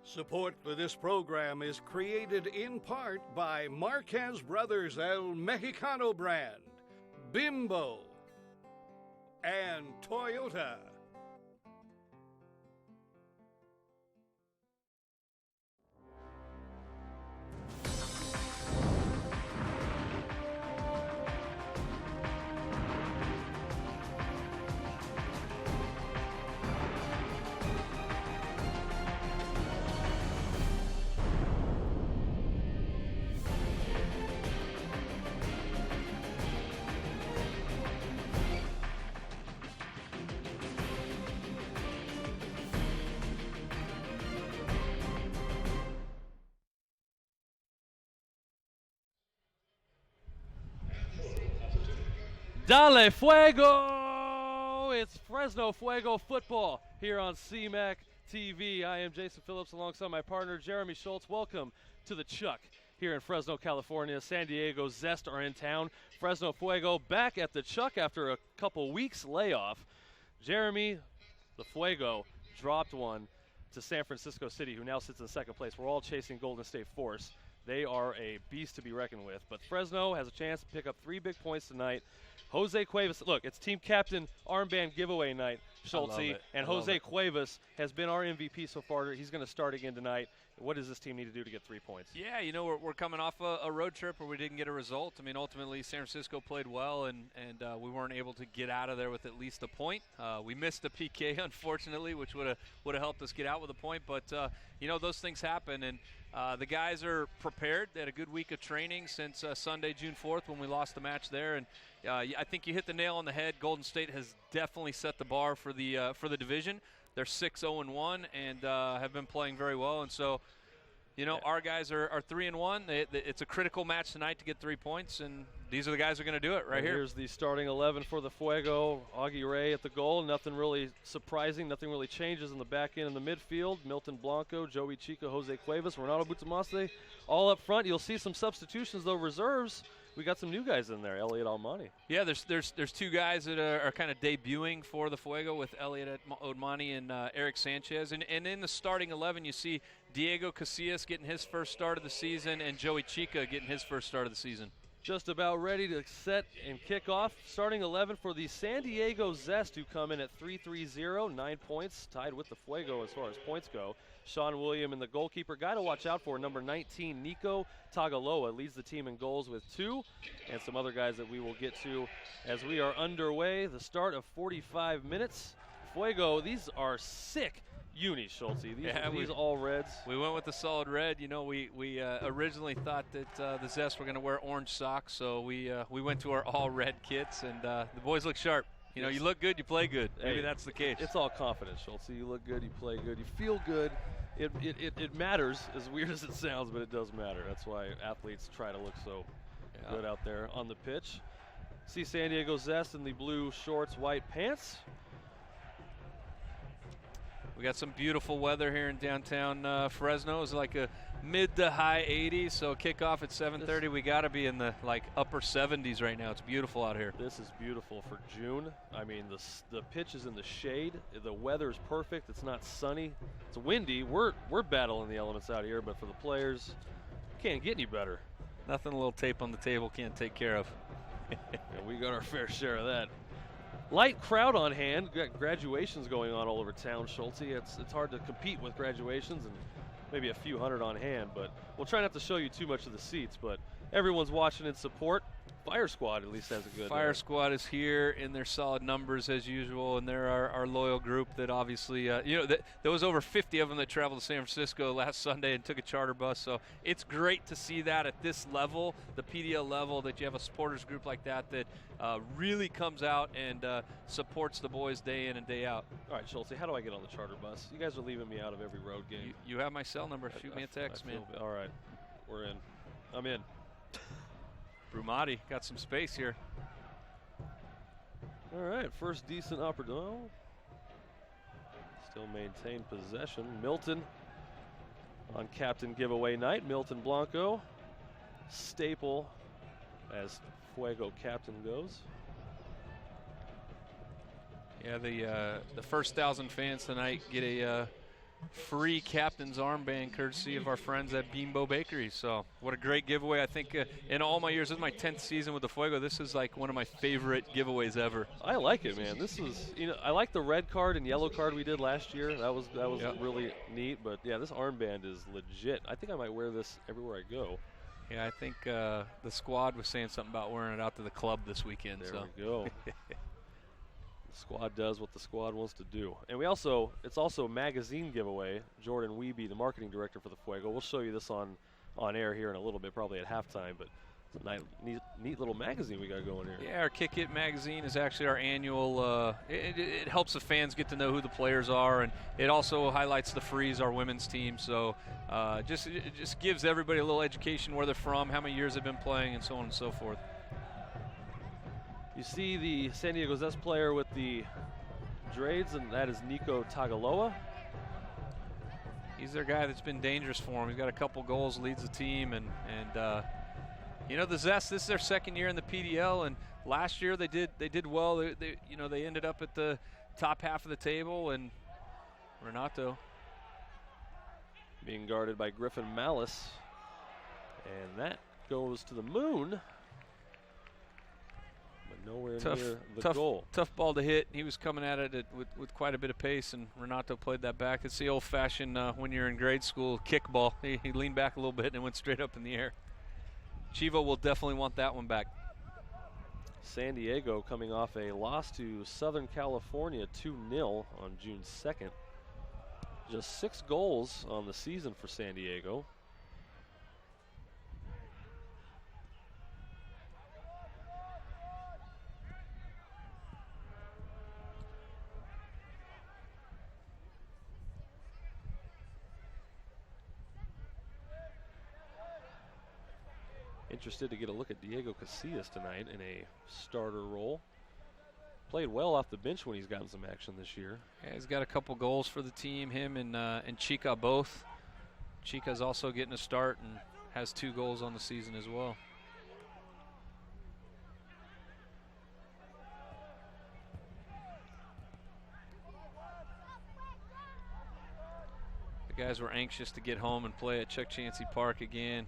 Support for this program is created in part by Marquez Brothers El Mexicano brand, Bimbo, and Toyota. Dale Fuego! It's Fresno Fuego football here on CMAC TV. I am Jason Phillips alongside my partner Jeremy Schultz. Welcome to the Chuck here in Fresno, California. San Diego Zest are in town. Fresno Fuego back at the Chuck after a couple weeks layoff. Jeremy, the Fuego, dropped one to San Francisco City, who now sits in second place. We're all chasing Golden State Force. They are a beast to be reckoned with. But Fresno has a chance to pick up 3 big points tonight. Jose Cuevas, look, it's team captain armband giveaway night, Schultze, and Jose Cuevas has been our MVP so far. He's going to start again tonight. What does this team need to do to get 3 points? Yeah, you know, we're coming off a road trip where we didn't get a result. I mean, ultimately, San Francisco played well, and we weren't able to get out of there with at least a point. We missed a PK, unfortunately, which would have helped us get out with a point. But, you know, those things happen, and the guys are prepared. They had a good week of training since Sunday, June 4th, when we lost the match there. And I think you hit the nail on the head. Golden State has definitely set the bar for the division. They're 6-0-1 and have been playing very well. And so, you know, our guys are 3-1. It's a critical match tonight to get 3 points, and these are the guys who are going to do it right here. Here's the starting 11 for the Fuego. Augie Ray at the goal. Nothing really surprising. Nothing really changes in the back end in the midfield. Milton Blanco, Joey Chico, Jose Cuevas, Renato Butamaste, all up front. You'll see some substitutions, though, reserves. We got some new guys in there, Elliot Almani. Yeah, there's 2 guys that are kind of debuting for the Fuego with Elliot Odmani and Eric Sanchez. And in the starting 11, you see Diego Casillas getting his first start of the season and Joey Chica getting his first start of the season. Just about ready to set and kick off. Starting 11 for the San Diego Zest, who come in at 3-3-0, 9 points, tied with the Fuego as far as points go. Sean William and the goalkeeper. Guy to watch out for, number 19, Nico Tagaloa, leads the team in goals with 2, and some other guys that we will get to as we are underway. The start of 45 minutes. Fuego, these are sick unis, Schultze. These all reds. We went with the solid red. You know, we originally thought that the Zest were going to wear orange socks, so we went to our all red kits, and the boys look sharp. You know, you look good, you play good. Maybe that's the case. It's all confidence, Schultze. You look good, you play good, you feel good. It matters, as weird as it sounds, but it does matter. That's why athletes try to look so good out there on the pitch. See San Diego Zest in the blue shorts, white pants. We got some beautiful weather here in downtown Fresno. It's like a mid to high 80s, so kickoff at 7:30. We got to be in the upper 70s right now. It's beautiful out here. This is beautiful for June. I mean, the pitch is in the shade. The weather is perfect. It's not sunny. It's windy. We're battling the elements out here, but for the players, can't get any better. Nothing a little tape on the table can't take care of. Yeah, we got our fair share of that. Light crowd on hand. Got graduations going on all over town, Schultze. It's hard to compete with graduations and maybe a few hundred on hand, but we'll try not to show you too much of the seats, but everyone's watching in support. Fire Squad at least has a good Fire Squad is here in their solid numbers as usual, and they're our loyal group that obviously, there was over 50 of them that traveled to San Francisco last Sunday and took a charter bus, so it's great to see that at this level, the PDL level, that you have a supporters group like that really comes out and supports the boys day in and day out. All right, Schultze, how do I get on the charter bus? You guys are leaving me out of every road game. You have my cell number. Shoot me a text, man. All right, we're in. I'm in. Brumati got some space here. All right, first decent opportunity. Still maintain possession. Milton on captain giveaway night. Milton Blanco, staple as Fuego captain goes. Yeah, the first 1,000 fans tonight get free captain's armband courtesy of our friends at Bimbo Bakery. So what a great giveaway. I think in all my years, this is my 10th season with the Fuego. This is like one of my favorite giveaways ever. I like it, man. This is, I like the red card and yellow card we did last year. That was Yep. really neat. But yeah, this armband is legit. I think I might wear this everywhere I go. Yeah, I think the squad was saying something about wearing it out to the club this weekend. There so. we go. The squad does what the squad wants to do. And it's also a magazine giveaway. Jordan Wiebe, the marketing director for the Fuego. We'll show you this on air here in a little bit, probably at halftime, but it's a neat little magazine we got going here. Yeah, our Kick It magazine is actually our annual, it helps the fans get to know who the players are, and it also highlights the Freeze, our women's team. So it just gives everybody a little education where they're from, how many years they've been playing, and so on and so forth. You see the San Diego Zest player with the Drades, and that is Nico Tagaloa. He's their guy that's been dangerous for him. He's got a couple goals, leads the team, and the Zest, this is their second year in the PDL, and last year they did well. They ended up at the top half of the table, and Renato being guarded by Griffin Malice, and that goes to the moon. Nowhere near the goal. Tough ball to hit. He was coming at it with quite a bit of pace, and Renato played that back. It's the old-fashioned, when you're in grade school, kickball. He leaned back a little bit and went straight up in the air. Chivo will definitely want that one back. San Diego coming off a loss to Southern California 2-0 on June 2nd. Just 6 goals on the season for San Diego. Interested to get a look at Diego Casillas tonight in a starter role. Played well off the bench when he's gotten some action this year. Yeah, he's got a couple goals for the team, him and Chica both. Chica's also getting a start and has 2 goals on the season as well. The guys were anxious to get home and play at Chuck Chansey Park again.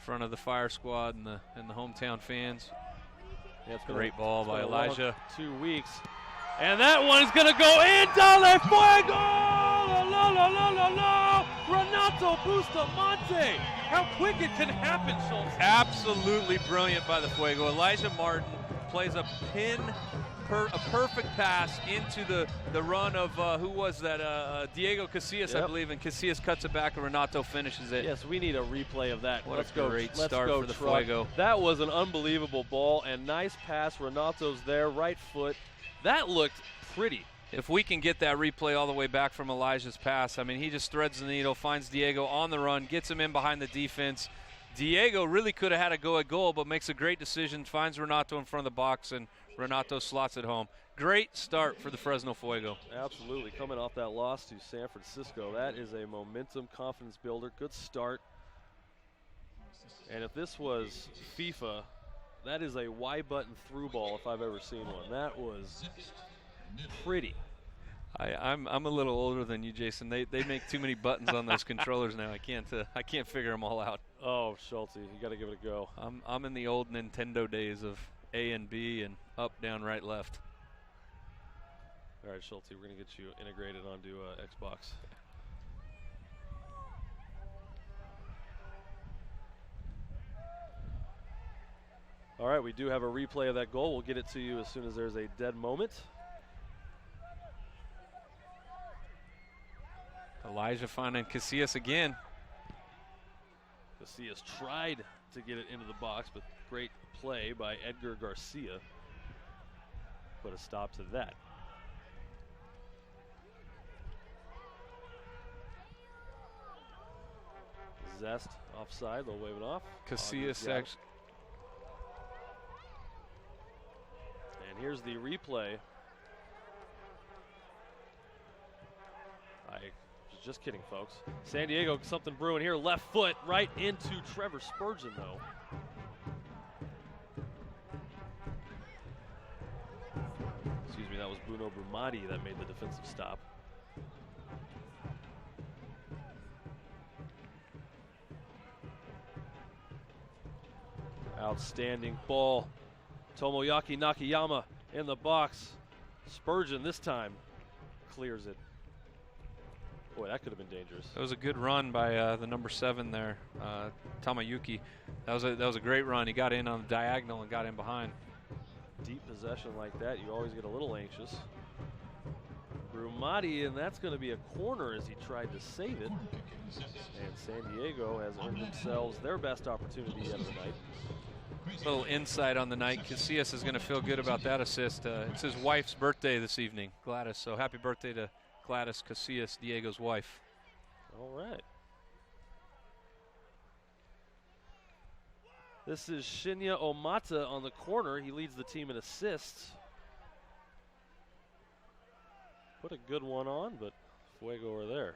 Front of the Fire Squad and the hometown fans. Yeah, it's great ball by Elijah. 2 weeks. And that one is going to go in. Dale Fuego! La la la la la! Renato Bustamante! How quick it can happen, Schultz. Absolutely brilliant by the Fuego. Elijah Martin plays a perfect pass into the run of, who was that? Diego Casillas, yep. I believe, and Casillas cuts it back and Renato finishes it. Yes, we need a replay of that. What a great start for the Fuego. That was an unbelievable ball and nice pass. Renato's there, right foot. That looked pretty. If we can get that replay all the way back from Elijah's pass, I mean, he just threads the needle, finds Diego on the run, gets him in behind the defense. Diego really could have had a go at goal, but makes a great decision, finds Renato in front of the box, and Renato slots it home. Great start for the Fresno Fuego. Absolutely. Coming off that loss to San Francisco, that is a momentum, confidence builder. Good start. And if this was FIFA, that is a Y button through ball if I've ever seen one. That was pretty. I'm a little older than you, Jason. They make too many buttons on those controllers now. I can't figure them all out. Oh, Schulte, you got to give it a go. I'm in the old Nintendo days of A and B and up, down, right, left. All right, Schulte, we're going to get you integrated onto Xbox. All right, we do have a replay of that goal. We'll get it to you as soon as there's a dead moment. Elijah finding Casillas again. Casillas tried to get it into the box, but great play by Edgar Garcia. Put a stop to that. Zest offside, they'll wave it off. Casillas actually. And here's the replay. I was just kidding, folks. San Diego, something brewing here. Left foot right into Trevor Spurgeon, though. Excuse me, that was Bruno Brumati that made the defensive stop. Outstanding ball. Tomoyaki Nakayama in the box. Spurgeon this time clears it. Boy, that could have been dangerous. That was a good run by the number 7 there, Tamayuki. That was a great run. He got in on the diagonal and got in behind. Deep possession like that, you always get a little anxious. Brumati, and that's going to be a corner as he tried to save it. And San Diego has earned themselves their best opportunity of the night. A little insight on the night. Casillas is going to feel good about that assist. It's his wife's birthday this evening, Gladys. So happy birthday to Gladys Casillas, Diego's wife. All right. This is Shinya Omata on the corner. He leads the team in assists. Put a good one on, but Fuego are there.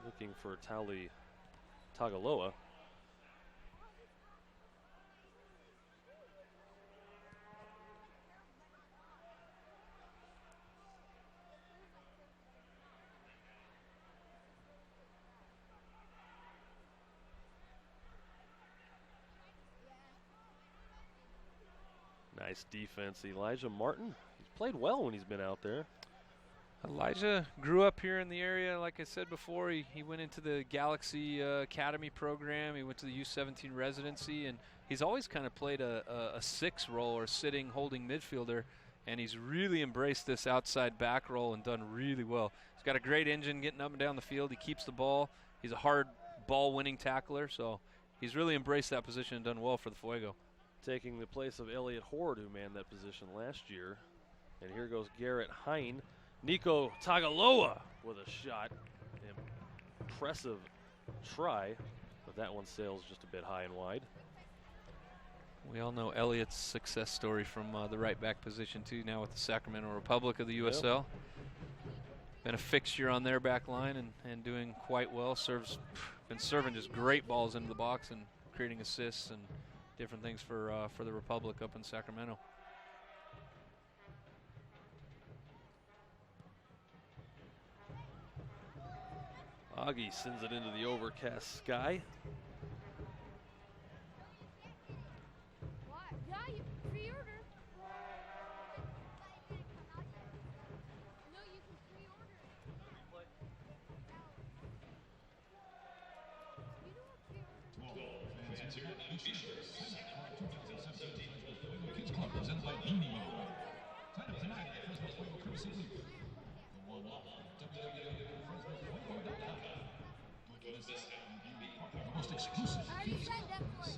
Looking for Tali Tagaloa. Nice defense, Elijah Martin. He's played well when he's been out there. Elijah grew up here in the area. Like I said before, he went into the Galaxy Academy program. He went to the U17 residency, and he's always kind of played a 6 role or sitting, holding midfielder, and he's really embraced this outside back role and done really well. He's got a great engine getting up and down the field. He keeps the ball. He's a hard ball-winning tackler, so he's really embraced that position and done well for the Fuego. Taking the place of Elliot Horde, who manned that position last year. And here goes Garrett Hine. Nico Tagaloa with a shot. Impressive try, but that one sails just a bit high and wide. We all know Elliot's success story from the right back position too, now with the Sacramento Republic of the USL. Yep. Been a fixture on their back line and doing quite well. Been serving just great balls into the box and creating assists and different things for the Republic up in Sacramento. Augie sends it into the overcast sky. Yeah, you pre-order. No, you can pre-order. I already said that place.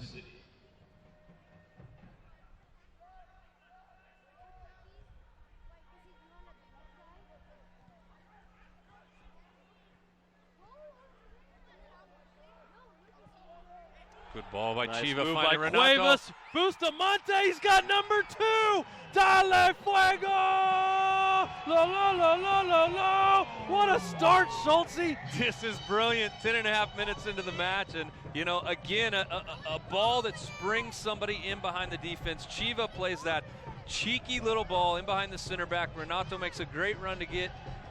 Good ball by Nice Chiva. move by Finding Renato. Cuevas. Bustamante, he's got number 2. Dale Fuego! La la la la la la! What a start, Schultze! This is brilliant. 10.5 minutes into the match, and you know, again, a ball that springs somebody in behind the defense. Chiva plays that cheeky little ball in behind the center back. Renato makes a great run to get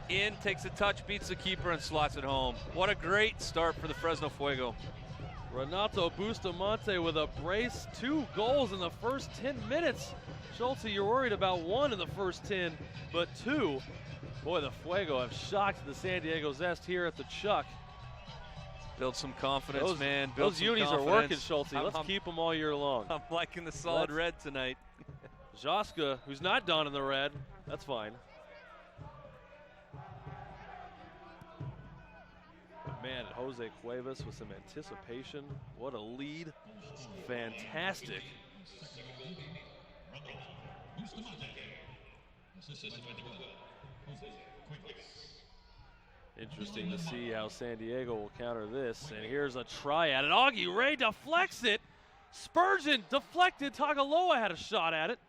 in, takes a touch, beats the keeper, and slots it home. What a great start for the Fresno Fuego. Renato Bustamante with a brace, 2 goals in the first 10 minutes. Schultze, you're worried about 1 in the first 10, but 2. Boy, the Fuego have shocked the San Diego Zest here at the Chuck. Build some confidence, man. Build Those some unis confidence. are working, Schultze. Let's keep them all year long. I'm liking the solid red tonight. Jaska, who's not donning the red, that's fine. But man, Jose Cuevas with some anticipation. What a lead. Fantastic. Interesting to see how San Diego will counter this. And here's a try at it. Augie Ray deflects it. Spurgeon deflected. Tagaloa had a shot at it.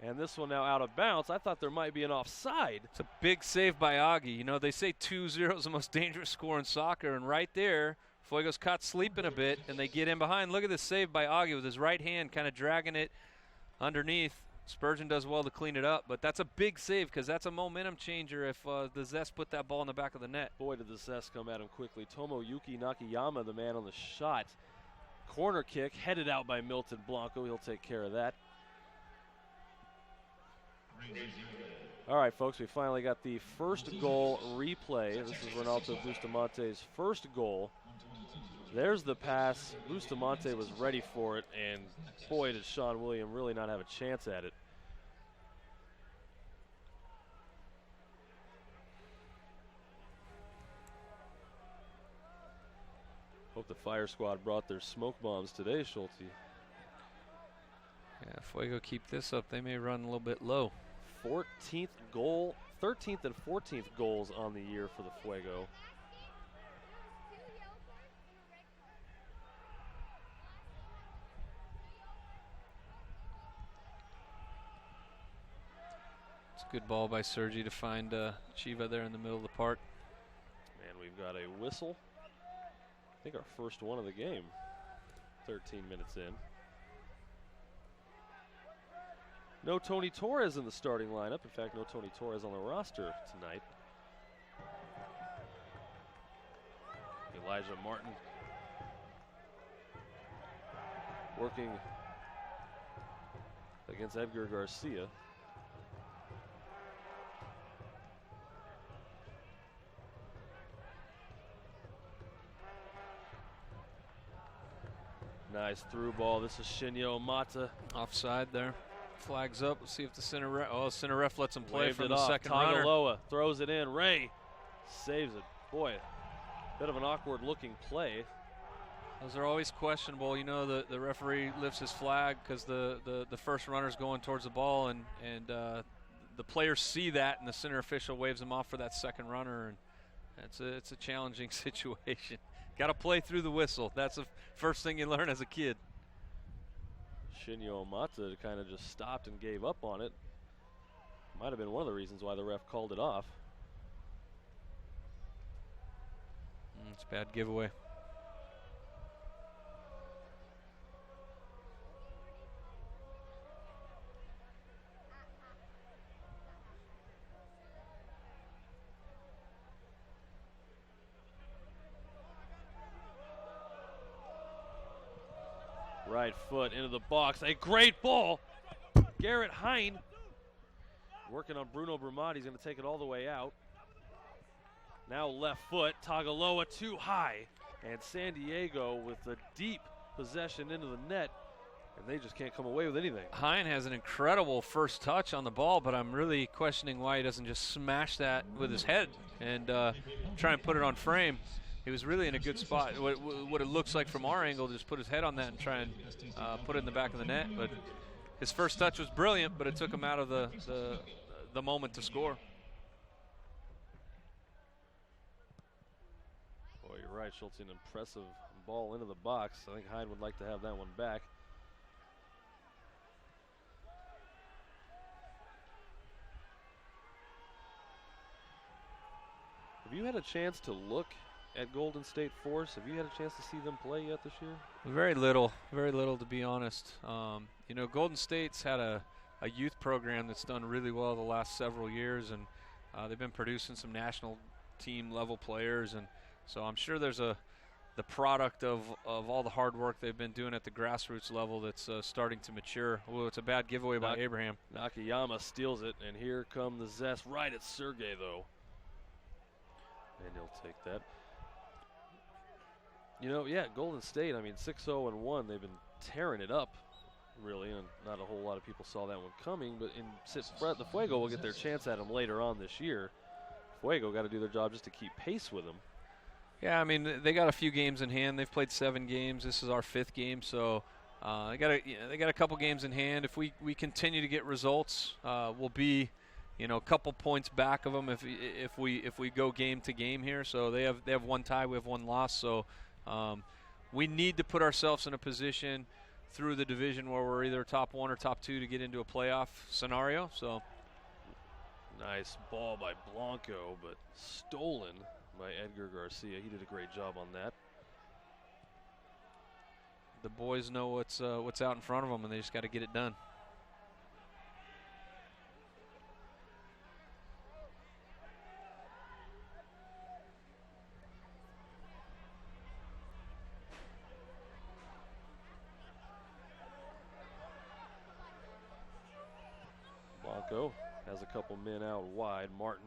And this one now out of bounds. I thought there might be an offside. It's a big save by Augie. You know, they say 2-0 is the most dangerous score in soccer, and right there, Fuego's caught sleeping a bit, and they get in behind. Look at this save by Augie with his right hand kind of dragging it underneath. Spurgeon does well to clean it up, but that's a big save because that's a momentum changer if the Zest put that ball in the back of the net. Boy, did the Zest come at him quickly. Tomoyuki Nakayama, the man on the shot. Corner kick headed out by Milton Blanco. He'll take care of that. All right, folks, we finally got the first goal replay. This is Ronaldo Bustamante's first goal. There's the pass. Bustamante was ready for it, and boy, did Sean William really not have a chance at it. Hope the fire squad brought their smoke bombs today, Schulte. Yeah, if Fuego keep this up, they may run a little bit low. 14th goal, 13th and 14th goals on the year for the Fuego. It's a good ball by Sergi to find Chiva there in the middle of the park. And we've got a whistle. I think our first one of the game. 13 minutes in. No Tony Torres in the starting lineup. In fact, no Tony Torres on the roster tonight. Elijah Martin working against Edgar Garcia. Nice through ball. This is Shinyo Mata. Offside there. Flags up. Let's see if the center ref. Oh, center ref lets him play Waved from it the off. second runner. Tagaloa throws it in. Ray saves it. Boy, bit of an awkward looking play. Those are always questionable. You know, the referee lifts his flag because the first runner's going towards the ball, and the players see that, and the center official waves him off for that second runner, and it's a challenging situation. Got to play through the whistle. That's the first thing you learn as a kid. Shinyo Mata kind of just stopped and gave up on it. Might have been one of the reasons why the ref called it off. It's a bad giveaway. Right foot into the box. A great ball. Garrett Hine working on Bruno Bramati. He's going to take it all the way out. Now left foot. Tagaloa too high. And San Diego with a deep possession into the net. And they just can't come away with anything. Hine has an incredible first touch on the ball, but I'm really questioning why he doesn't just smash that with his head and try and put it on frame. He was really in a good spot. What it looks like from our angle, just put his head on that and try and put it in the back of the net. But his first touch was brilliant, but it took him out of the moment to score. Boy, you're right, Schulte. An impressive ball into the box. I think Hyde would like to have that one back. Have you had a chance to look at Golden State Force? Have you had a chance to see them play yet this year? Very little to be honest. You know, Golden State's had a youth program that's done really well the last several years, and they've been producing some national team level players, and so I'm sure there's the product of all the hard work they've been doing at the grassroots level that's starting to mature. Oh, it's a bad giveaway by Abraham. Nakayama steals it, and here come the Zest right at Sergey, though. And he'll take that. You know, yeah, Golden State, I mean, 6-0-1, they've been tearing it up, really, and not a whole lot of people saw that one coming, but the Fuego will get their chance at them later on this year. Fuego got to do their job just to keep pace with them. Yeah, I mean, they got a few games in hand. They've played 7 games. This is our 5th game, so they got a couple games in hand. If we continue to get results, we'll be, you know, a couple points back of them if we go game to game here. So they have 1 tie, we have 1 loss. So we need to put ourselves in a position through the division where we're either top 1 or top 2 to get into a playoff scenario. So nice ball by Blanco, but stolen by Edgar Garcia. He did a great job on that. The boys know what's out in front of them, and they just got to get it done. Franco has a couple men out wide. Martin,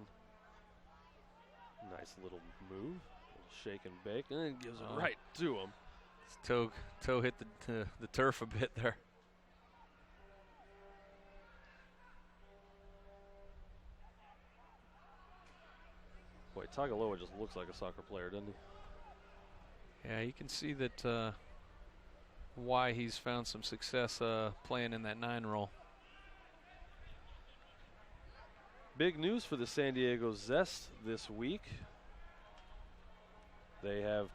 nice little move. Shake and bake, and then gives it right to him. His toe hit the turf a bit there. Boy, Tagaloa just looks like a soccer player, doesn't he? Yeah, you can see that why he's found some success playing in that 9 role. Big news for the San Diego Zest this week. They have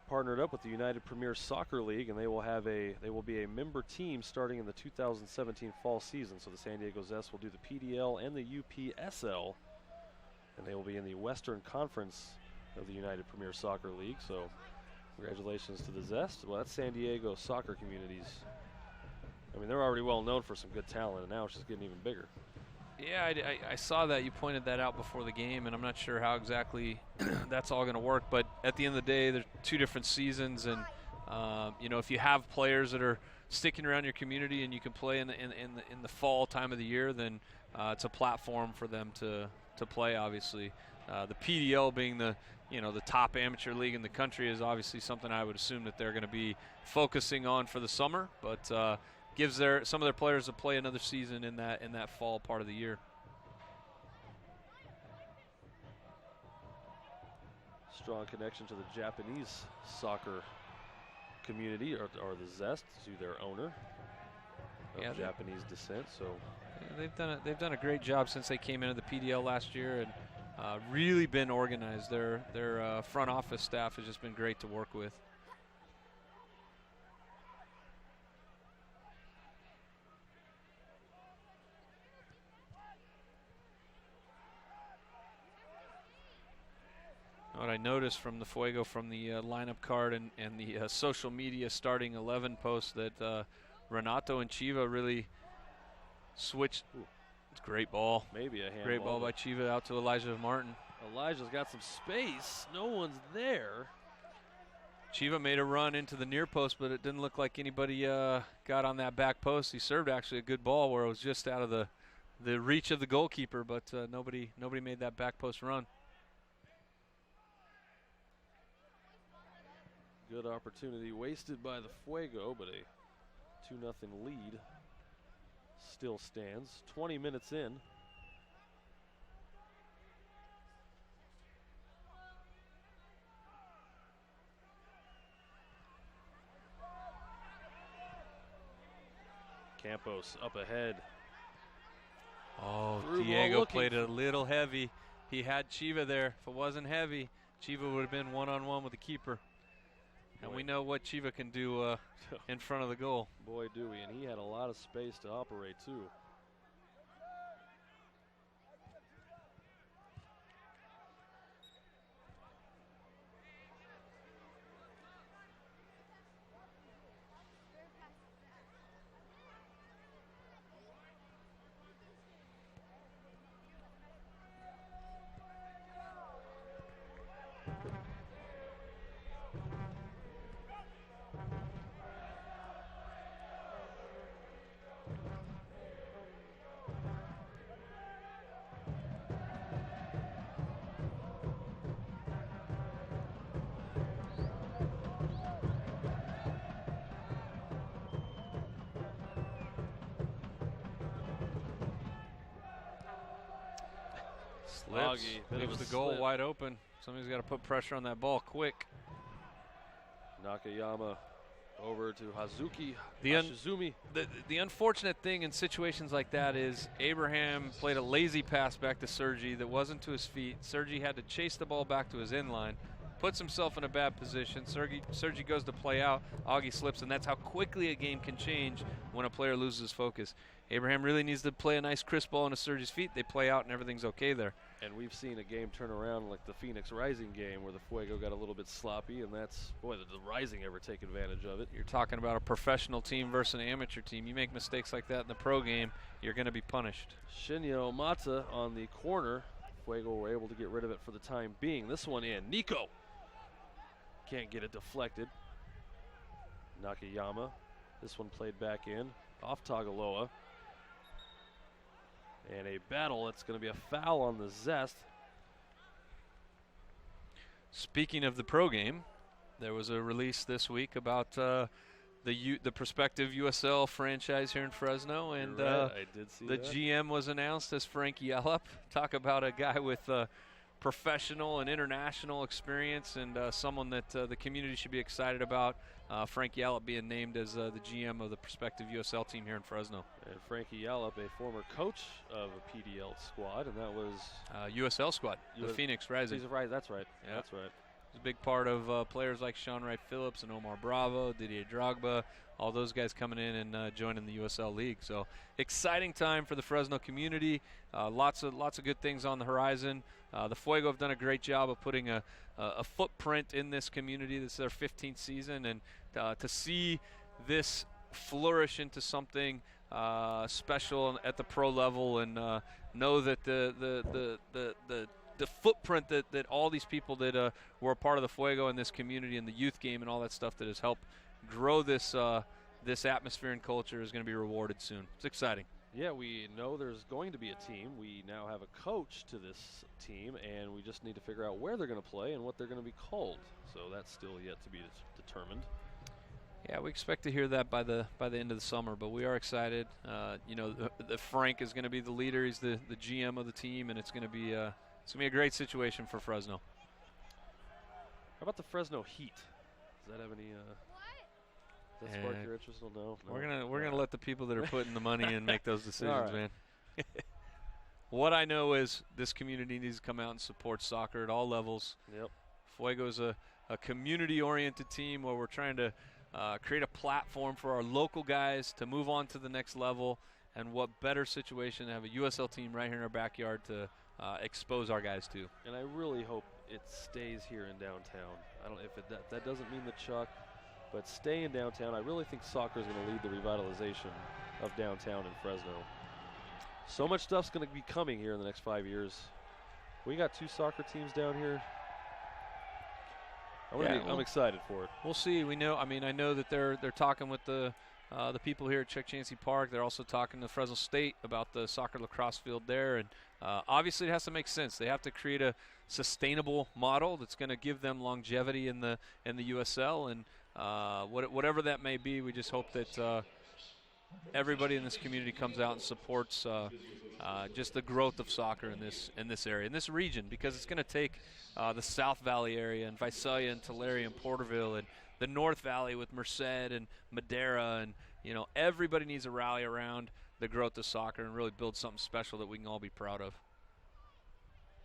partnered up with the United Premier Soccer League, and they will be a member team starting in the 2017 fall season. So the San Diego Zest will do the PDL and the UPSL, and they will be in the Western Conference of the United Premier Soccer League. So congratulations to the Zest. Well, that's San Diego soccer communities. I mean, they're already well known for some good talent, and now it's just getting even bigger. Yeah, I saw that. You pointed that out before the game, and I'm not sure how exactly that's all going to work. But at the end of the day, there's 2 different seasons, and if you have players that are sticking around your community and you can play in the fall time of the year, then it's a platform for them to play. Obviously, the PDL being the top amateur league in the country is obviously something I would assume that they're going to be focusing on for the summer, but gives some of their players to play another season in that fall part of the year. Strong connection to the Japanese soccer community, or the Zest, to their owner of Japanese descent. So they've done a great job since they came into the PDL last year, and really been organized. Their front office staff has just been great to work with. What I noticed from the Fuego, from the lineup card and the social media starting 11 posts, that Renato and Chiva really switched. Ooh, it's a great ball. Maybe a handball. Great ball by Chiva out to Elijah Martin. Elijah's got some space. No one's there. Chiva made a run into the near post, but it didn't look like anybody got on that back post. He served actually a good ball where it was just out of the reach of the goalkeeper, but nobody made that back post run. Good opportunity wasted by the Fuego, but a 2-0 lead still stands. 20 minutes in. Campos up ahead. Oh, Diego played it a little heavy. He had Chiva there. If it wasn't heavy, Chiva would have been one-on-one with the keeper. And we know what Chiva can do in front of the goal. Boy, do we. And he had a lot of space to operate, too. Slips, leaves the goal wide open. Somebody's got to put pressure on that ball quick. Nakayama over to Hazuki Hashizumi. The unfortunate thing in situations like that is Abraham played a lazy pass back to Sergi that wasn't to his feet. Sergi had to chase the ball back to his end line, puts himself in a bad position. Sergi goes to play out, Augie slips, and that's how quickly a game can change when a player loses focus. Abraham really needs to play a nice crisp ball into Sergi's feet. They play out and everything's okay there. And we've seen a game turn around like the Phoenix Rising game where the Fuego got a little bit sloppy, and that's, boy, did the Rising ever take advantage of it. You're talking about a professional team versus an amateur team. You make mistakes like that in the pro game, you're going to be punished. Shinya Omata on the corner. Fuego were able to get rid of it for the time being. This one in. Nico can't get it deflected. Nakayama. This one played back in. Off Tagaloa. And a battle. That's going to be a foul on the Zest. Speaking of the pro game, there was a release this week about the prospective USL franchise here in Fresno, and Right, I did see the that. GM was announced as Frank Yellup. Talk about a guy with professional and international experience, and someone that the community should be excited about. Frank Yellup being named as the GM of the prospective USL team here in Fresno. And Frankie Yellup, a former coach of a PDL squad, and that was USL squad, the Phoenix Rising. Right, that's right. Yeah. That's right. He's a big part of players like Sean Wright Phillips and Omar Bravo, Didier Drogba, all those guys coming in and joining the USL League. So exciting time for the Fresno community. Lots of good things on the horizon. The Fuego have done a great job of putting a footprint in this community. This is their 15th season, and to see this flourish into something special at the pro level, and know that the footprint that all these people that were a part of the Fuego and this community and the youth game and all that stuff that has helped grow this this atmosphere and culture is going to be rewarded soon. It's exciting. Yeah, we know there's going to be a team. We now have a coach to this team, and we just need to figure out where they're going to play and what they're going to be called. So that's still yet to be determined. Yeah, we expect to hear that by the end of the summer, but we are excited. The Frank is going to be the leader. He's the GM of the team, and it's going to be a great situation for Fresno. How about the Fresno Heat? Does that have any? Does that spark your interest? No. We're gonna let the people that are putting the money in make those decisions, right. man. What I know is this community needs to come out and support soccer at all levels. Yep. Fuego's a community-oriented team where we're trying to create a platform for our local guys to move on to the next level, and what better situation to have a USL team right here in our backyard to expose our guys to. And I really hope it stays here in downtown. I don't if that doesn't mean the Chuck, but stay in downtown. I really think soccer is going to lead the revitalization of downtown in Fresno. So much stuff's going to be coming here in the next 5 years. We got 2 soccer teams down here. I'm excited for it. We'll see. We know. I know that they're talking with the people here at Chuck Chansey Park. They're also talking to Fresno State about the soccer lacrosse field there, and obviously it has to make sense. They have to create a sustainable model that's going to give them longevity in the USL, and whatever that may be. We just hope that everybody in this community comes out and supports just the growth of soccer in this area, in this region, because it's going to take the South Valley area and Visalia and Tulare and Porterville and the North Valley with Merced and Madera, and everybody needs to rally around the growth of soccer and really build something special that we can all be proud of.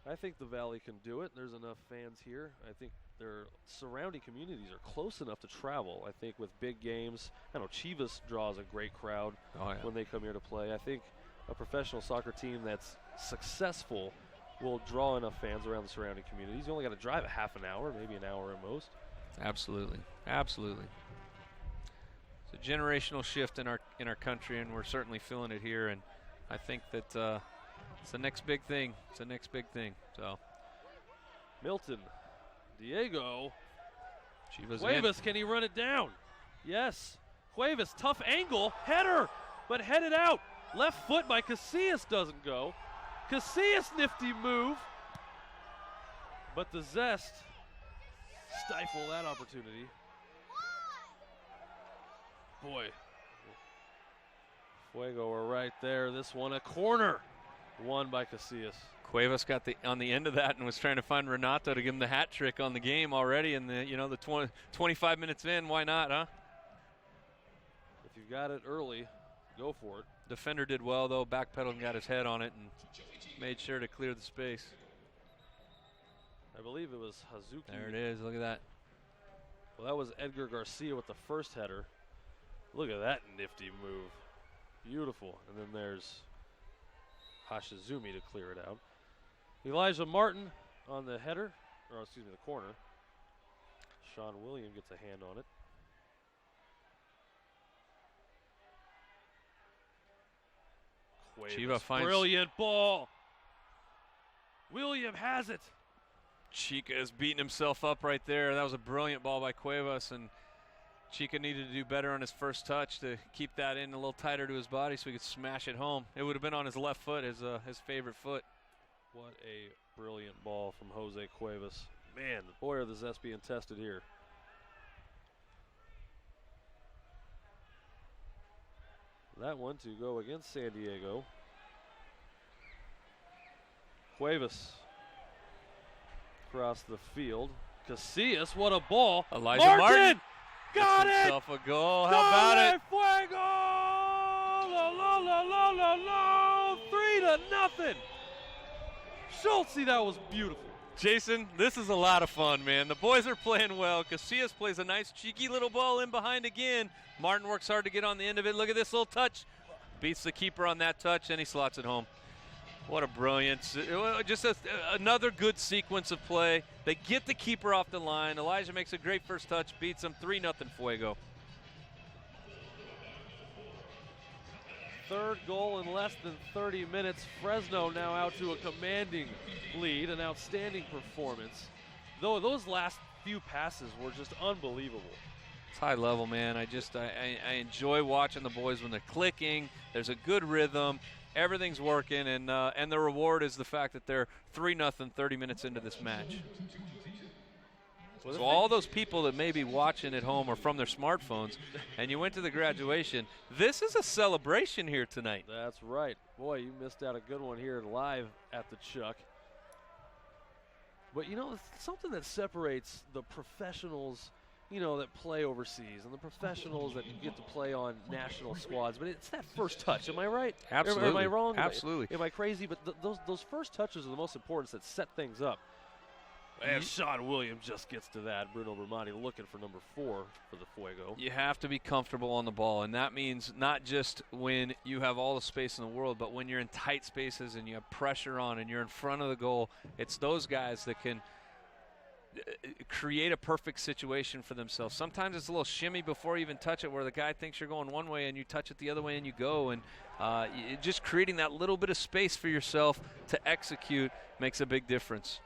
I think the Valley can do it. There's enough fans here. I think their surrounding communities are close enough to travel. I think with big games, I know Chivas draws a great crowd when they come here to play. I think a professional soccer team that's successful will draw enough fans around the surrounding communities. You only got to drive a half an hour, maybe an hour at most. Absolutely. It's a generational shift in our country, and we're certainly feeling it here. And I think that it's the next big thing. So, Milton, Diego, Cuevas, can he run it down? Yes. Cuevas, tough angle, header, but headed out. Left foot by Casillas doesn't go. Casillas, nifty move. But the Zest stifle that opportunity. Boy. Fuego are right there. This one a corner. Won by Casillas. Cuevas got on the end of that and was trying to find Renato to give him the hat trick on the game already, and the 25 minutes in, why not, huh? If you've got it early, go for it. Defender did well though, backpedaled and got his head on it and made sure to clear the space. I believe it was Hazuki. There it is, look at that. Well, that was Edgar Garcia with the first header. Look at that nifty move. Beautiful. And then there's Hashizumi to clear it out. Elijah Martin on the header, or excuse me, the corner. Sean William gets a hand on it. Chiva finds brilliant ball. William has it. Chica is beating himself up right there. That was a brilliant ball by Cuevas, and Chica needed to do better on his first touch to keep that in a little tighter to his body so he could smash it home. It would have been on his left foot, his favorite foot. What a brilliant ball from Jose Cuevas. Man, boy, are the Zest being tested here. That one to go against San Diego. Cuevas across the field. Casillas, what a ball. Elijah Martin got gets it. himself a goal. How about it? Fuego! La, la, la, la, la, la. 3-0. Schultz, that was beautiful. Jason, this is a lot of fun, man. The boys are playing well. Casillas plays a nice cheeky little ball in behind again. Martin works hard to get on the end of it. Look at this little touch. Beats the keeper on that touch, and he slots it home. What a brilliance. Just another good sequence of play. They get the keeper off the line. Elijah makes a great first touch, beats him 3-0 Fuego. Third goal in less than 30 minutes. Fresno now out to a commanding lead, an outstanding performance. Though those last few passes were just unbelievable. It's high level, man. I enjoy watching the boys when they're clicking. There's a good rhythm. Everything's working, and the reward is the fact that they're 3-0 30 minutes into this match. So all those people that may be watching at home or from their smartphones, and you went to the graduation, this is a celebration here tonight. That's right. Boy, you missed out a good one here live at the Chuck. But, you know, it's something that separates the professionals, you know, that play overseas and the professionals that get to play on national squads. But it's that first touch. Am I right? Absolutely. Am I wrong? Absolutely. Am I crazy? But those first touches are the most important that set things up. And Sean Williams just gets to that. Bruno Bramati looking for number 4 for the Fuego. You have to be comfortable on the ball, and that means not just when you have all the space in the world, but when you're in tight spaces and you have pressure on and you're in front of the goal. It's those guys that can create a perfect situation for themselves. Sometimes it's a little shimmy before you even touch it where the guy thinks you're going one way and you touch it the other way and you go. And just creating that little bit of space for yourself to execute makes a big difference.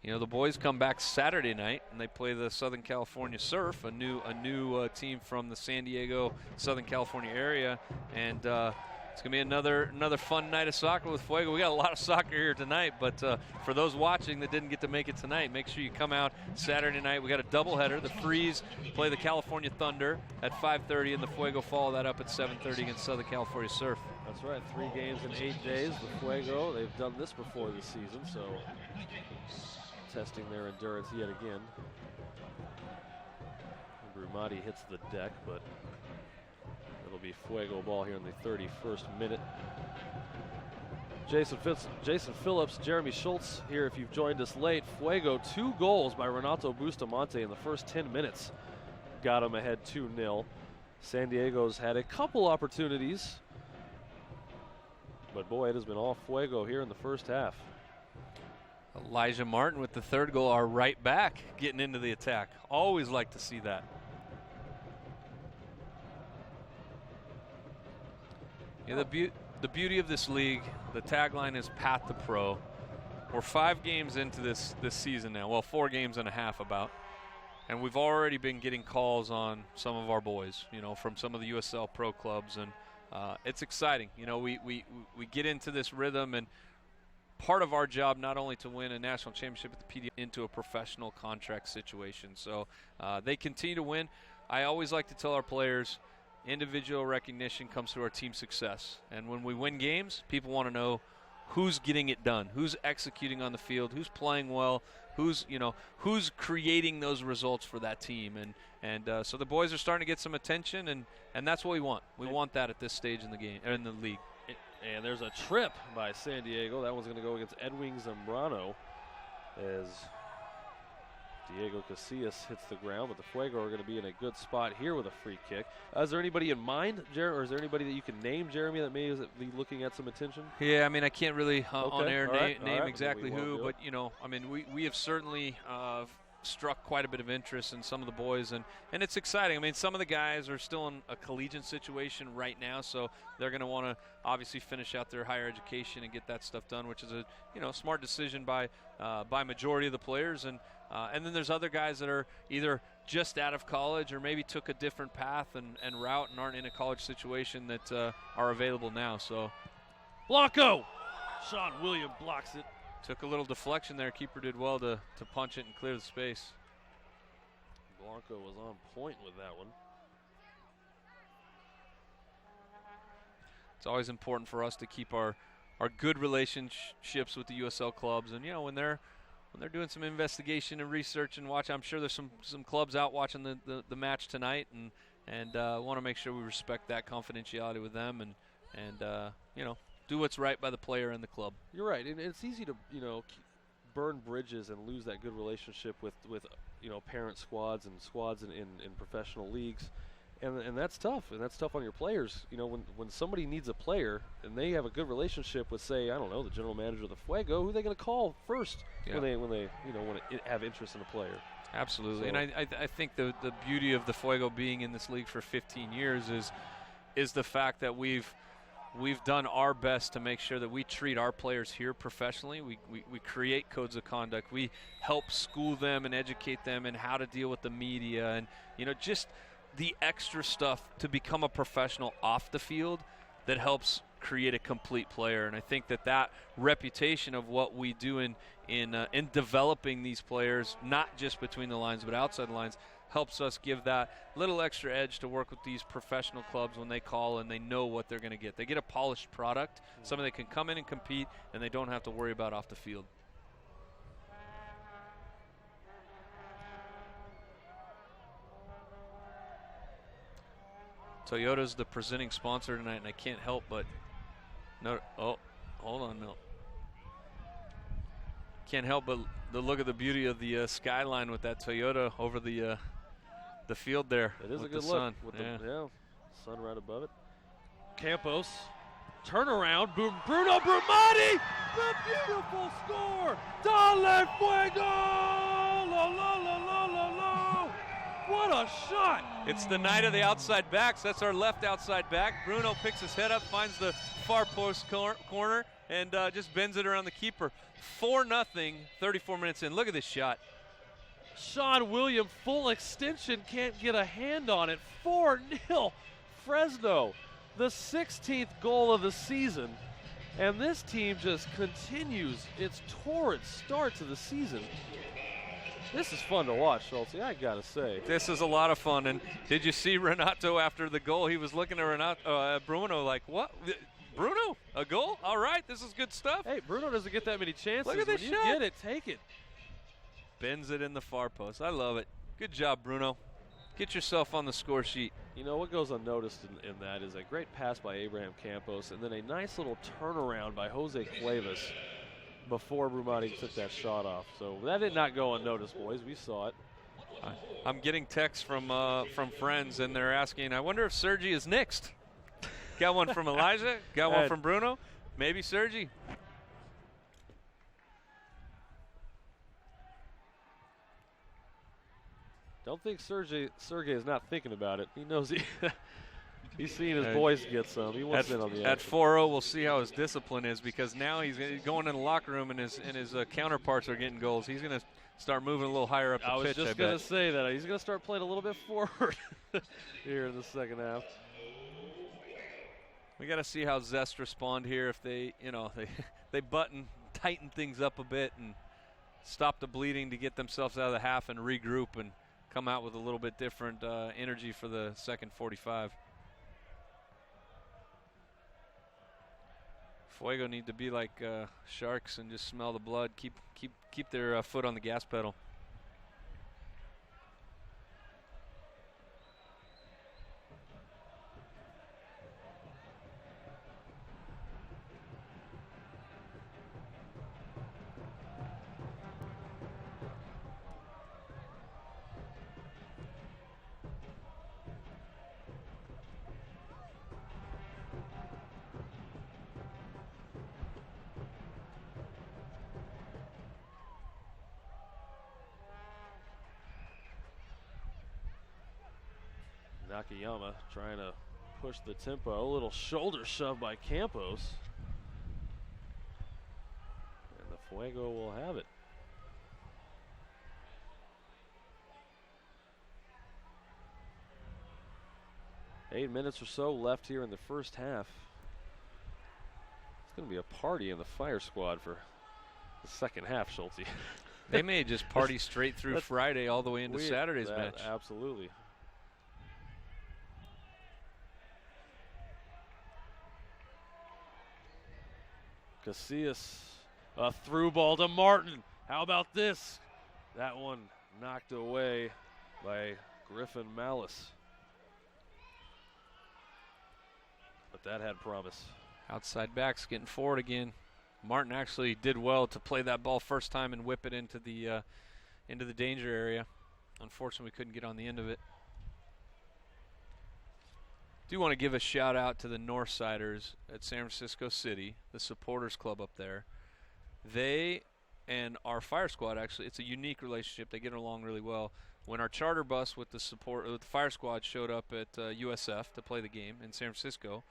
You know, the boys come back Saturday night and they play the Southern California Surf, a new team from the San Diego, Southern California area, and it's gonna be another fun night of soccer with Fuego. We got a lot of soccer here tonight, but for those watching that didn't get to make it tonight, make sure you come out Saturday night. We got a doubleheader. The Freeze play the California Thunder at 5:30, and the Fuego follow that up at 7:30 against Southern California Surf. That's right, 3 games in 8 days. The Fuego, they've done this before this season, so testing their endurance yet again. Brumati hits the deck, but it'll be Fuego ball here in the 31st minute. Jason Phillips, Jeremy Schultz here if you've joined us late. Fuego, 2 goals by Renato Bustamante in the first 10 minutes. Got him ahead 2-0. San Diego's had a couple opportunities, but boy, it has been all Fuego here in the first half. Elijah Martin with the 3rd goal, are right back getting into the attack. Always like to see that. Yeah, the beauty of this league, the tagline is Path to Pro. We're 5 games into this season now. Well, 4 games and a half about. And we've already been getting calls on some of our boys, you know, from some of the USL Pro clubs. And it's exciting. You know, we get into this rhythm, and part of our job not only to win a national championship at the PDL into a professional contract situation. So they continue to win. I always like to tell our players, individual recognition comes through our team success. And when we win games, people want to know who's getting it done, who's executing on the field, who's playing well, who's creating those results for that team. And so the boys are starting to get some attention, and that's what we want. We want that at this stage in the game, or in the league. And there's a trip by San Diego. That one's going to go against Edwin Zambrano as Diego Casillas hits the ground. But the Fuego are going to be in a good spot here with a free kick. Is there anybody in mind, or is there anybody that you can name, Jeremy, that may be looking at some attention? Yeah, I mean, I can't really on air name right. exactly who, but, you know, I mean, we have certainly struck quite a bit of interest in some of the boys, and it's exciting. I mean, some of the guys are still in a collegiate situation right now, so they're going to want to obviously finish out their higher education and get that stuff done, which is a smart decision by majority of the players. And then there's other guys that are either just out of college or maybe took a different path and route and aren't in a college situation that are available now. So Blanco! Sean William blocks it. took a little deflection there. Keeper did well to punch it and clear the space. Blanco was on point with that one. It's always important for us to keep our good relationships with the USL clubs, and when they're doing some investigation and research and watch, I'm sure there's some clubs out watching the match tonight, and want to make sure we respect that confidentiality with them, and do what's right by the player and the club. You're right, and it's easy to burn bridges and lose that good relationship with parent squads and squads in professional leagues, and that's tough, and that's tough on your players. When somebody needs a player and they have a good relationship with, say, I don't know, the general manager of the Fuego, who are they going to call first when they want to have interest in a player? Absolutely, So, and I think the beauty of the Fuego being in this league for 15 years is the fact that we've done our best to make sure that we treat our players here professionally. We create codes of conduct. We help school them and educate them in how to deal with the media and just the extra stuff to become a professional off the field that helps create a complete player. And I think that reputation of what we do in developing these players, not just between the lines but outside the lines, helps us give that little extra edge to work with these professional clubs when they call and they know what they're going to get. They get a polished product, something they can come in and compete, and they don't have to worry about off the field. Toyota's the presenting sponsor tonight, and I can't help but hold on, no. Can't help but look at the beauty of the skyline with that Toyota over the field there. It is with a good the look. sun. With Yeah. the sun right above it. Campos, turnaround, Bruno Brumati, the beautiful score. Dale Fuego! La, la, la, la, la, la. What a shot! It's the night of the outside backs. That's our left outside back. Bruno picks his head up, finds the far post corner, and just bends it around the keeper. 4-0, 34 minutes in. Look at this shot. Sean William, full extension, can't get a hand on it. 4-0 Fresno, the 16th goal of the season. And this team just continues its torrid start to the season. This is fun to watch, Schulte, I got to say. This is a lot of fun. And did you see Renato after the goal? He was looking at Bruno like, what? Bruno, a goal? All right, this is good stuff. Hey, Bruno doesn't get that many chances. Look at this when shot. you get it, take it. Bends it in the far post. I love it. Good job, Bruno. Get yourself on the score sheet. What goes unnoticed in that is a great pass by Abraham Campos and then a nice little turnaround by Jose Cuevas before Brumati took that shot off. So that did not go unnoticed, boys. We saw it. I'm getting texts from friends, and they're asking, I wonder if Sergi is next. Got one from Elijah. Got one from Bruno. Maybe Sergi. Don't think Sergey is not thinking about it. He knows he's seeing his boys get some. He wants in on the action. At 4-0, we'll see how his discipline is, because now he's going in the locker room and his counterparts are getting goals. He's going to start moving a little higher up the pitch. I was just going to say that. He's going to start playing a little bit forward here in the second half. We got to see how Zest respond here. If they tighten things up a bit and stop the bleeding to get themselves out of the half and regroup and come out with a little bit different energy for the second 45. Fuego need to be like sharks and just smell the blood. Keep their foot on the gas pedal. Nakayama trying to push the tempo. A little shoulder shove by Campos. And the Fuego will have it. Eight minutes or so left here in the first half. It's going to be a party in the fire squad for the second half, Schulte. They may just party straight through Friday all the way into Saturday's match. Absolutely. Casillas, a through ball to Martin. How about this? That one knocked away by Griffin Malice. But that had promise. Outside backs getting forward again. Martin actually did well to play that ball first time and whip it into the danger area. Unfortunately, we couldn't get on the end of it. Do want to give a shout out to the Northsiders at San Francisco City, the supporters club up there. They and our fire squad, actually, it's a unique relationship. They get along really well. When our charter bus with the fire squad showed up at USF to play the game in San Francisco,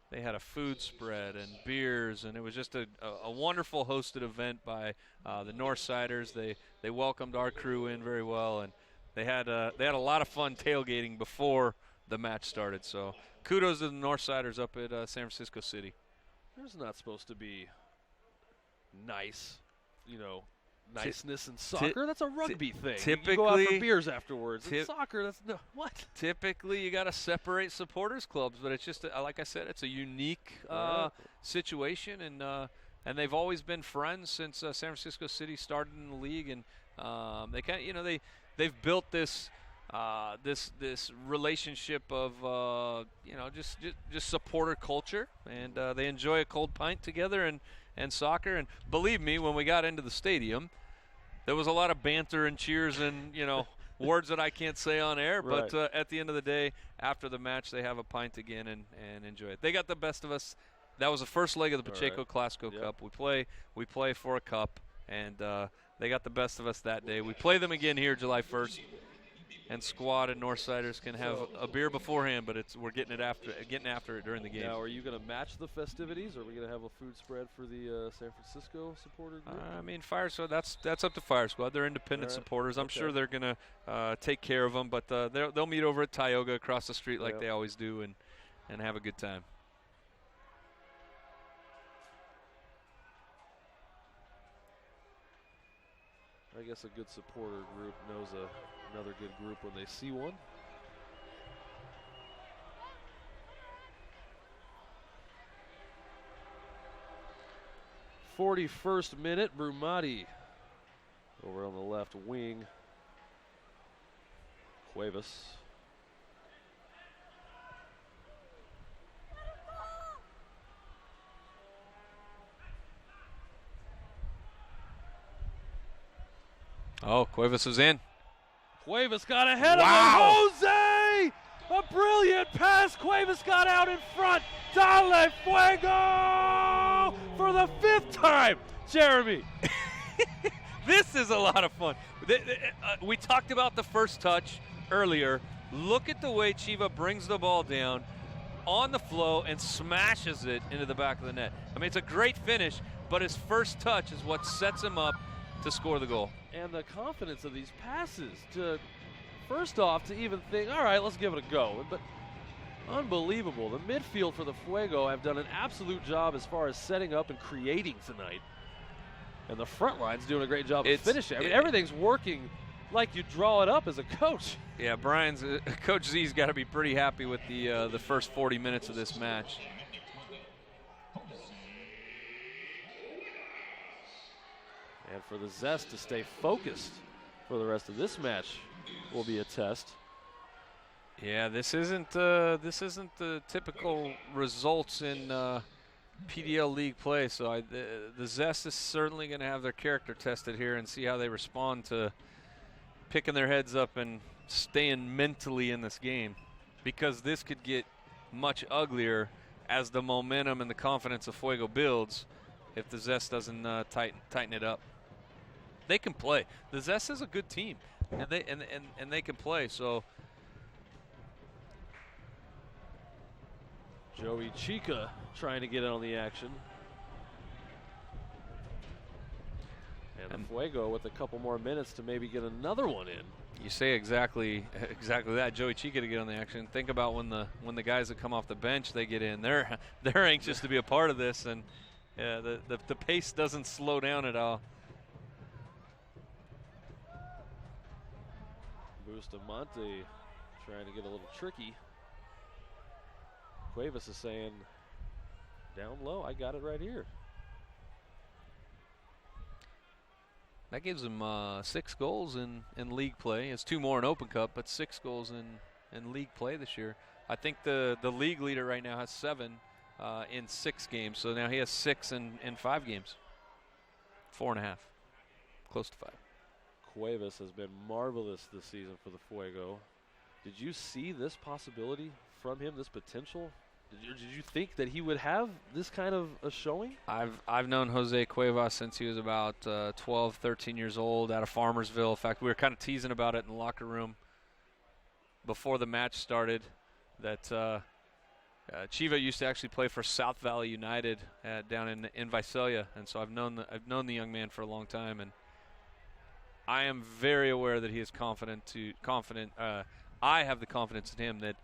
they had a food spread and beers, and it was just a wonderful hosted event by the Northsiders. They welcomed our crew in very well, and they had a lot of fun tailgating before the match started. So kudos to the Northsiders up at San Francisco City. There's not supposed to be niceness in soccer. That's a rugby thing. Typically, you go out for beers afterwards. In soccer, that's no what. Typically, you got to separate supporters clubs, but it's just like I said, it's a unique situation, and they've always been friends since San Francisco City started in the league, and they kind of they've built this this relationship of just supporter culture, and they enjoy a cold pint together and soccer. And believe me, when we got into the stadium, there was a lot of banter and cheers and words that I can't say on air. Right. But at the end of the day, after the match, they have a pint again and enjoy it. They got the best of us. That was the first leg of the Pacheco Clasico Cup. We play for a cup, and they got the best of us that day. We play them again here July 1st. And squad and Northsiders can have a beer beforehand, but we're getting after it during the game. Now, are you going to match the festivities? Or are we going to have a food spread for the San Francisco supporter group? I mean, Fire Squad. That's up to Fire Squad. They're independent supporters. I'm sure they're going to take care of them, but they'll meet over at Tioga across the street like they always do, and have a good time. I guess a good supporter group knows another good group when they see one. '41st minute, Brumati over on the left wing. Cuevas. Oh, Cuevas is in. Cuevas got ahead of him. Jose! A brilliant pass. Cuevas got out in front. Dale Fuego for the 5th time. Jeremy. This is a lot of fun. We talked about the first touch earlier. Look at the way Chiva brings the ball down on the flow and smashes it into the back of the net. I mean, it's a great finish, but his first touch is what sets him up to score the goal. And the confidence of these passes to, first off, to even think, all right, let's give it a go. But unbelievable. The midfield for the Fuego have done an absolute job as far as setting up and creating tonight. And the front line's doing a great job of finishing. I mean, everything's working like you draw it up as a coach. Yeah, Coach Z's got to be pretty happy with the first 40 minutes of this match. And for the Zest to stay focused for the rest of this match will be a test. Yeah, this isn't the typical results in PDL League play. So the Zest is certainly going to have their character tested here and see how they respond to picking their heads up and staying mentally in this game, because this could get much uglier as the momentum and the confidence of Fuego builds if the Zest doesn't tighten it up. They can play. The Zest is a good team, and they can play. So Joey Chica trying to get in on the action. And Fuego with a couple more minutes to maybe get another one in. You say exactly that. Joey Chica to get on the action. Think about when the guys that come off the bench, they get in. They're anxious to be a part of this, and the pace doesn't slow down at all. Bustamante trying to get a little tricky. Cuevas is saying, down low, I got it right here. That gives him 6 goals in league play. It's 2 more in Open Cup, but 6 goals in league play this year. I think the league leader right now has 7 in 6 games. So now he has 6 in 5 games. 4.5, close to 5. Cuevas has been marvelous this season for the Fuego. Did you see this possibility from him, this potential? Did you think that he would have this kind of a showing? I've known Jose Cuevas since he was about 12, 13 years old out of Farmersville. In fact, we were kind of teasing about it in the locker room before the match started that Chiva used to actually play for South Valley United down in Visalia, and so I've known the young man for a long time, and I am very aware that he is confident. I have the confidence in him that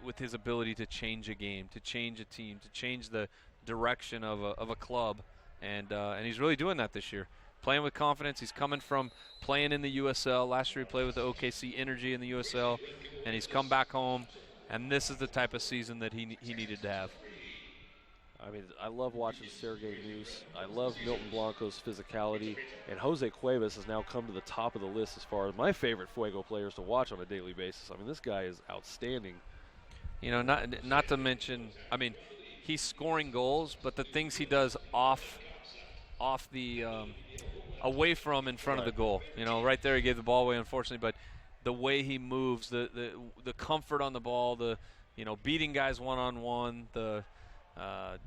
with his ability to change a game, to change a team, to change the direction of a club, and he's really doing that this year. Playing with confidence. He's coming from playing in the USL. Last year he played with the OKC Energy in the USL, and he's come back home, and this is the type of season that he needed to have. I mean, I love watching Sergey News. I love Milton Blanco's physicality. And Jose Cuevas has now come to the top of the list as far as my favorite Fuego players to watch on a daily basis. I mean, this guy is outstanding. You know, not to mention, I mean, he's scoring goals, but the things he does off the away from in front of the goal. You know, right there he gave the ball away, unfortunately, but the way he moves, the comfort on the ball, beating guys one-on-one, I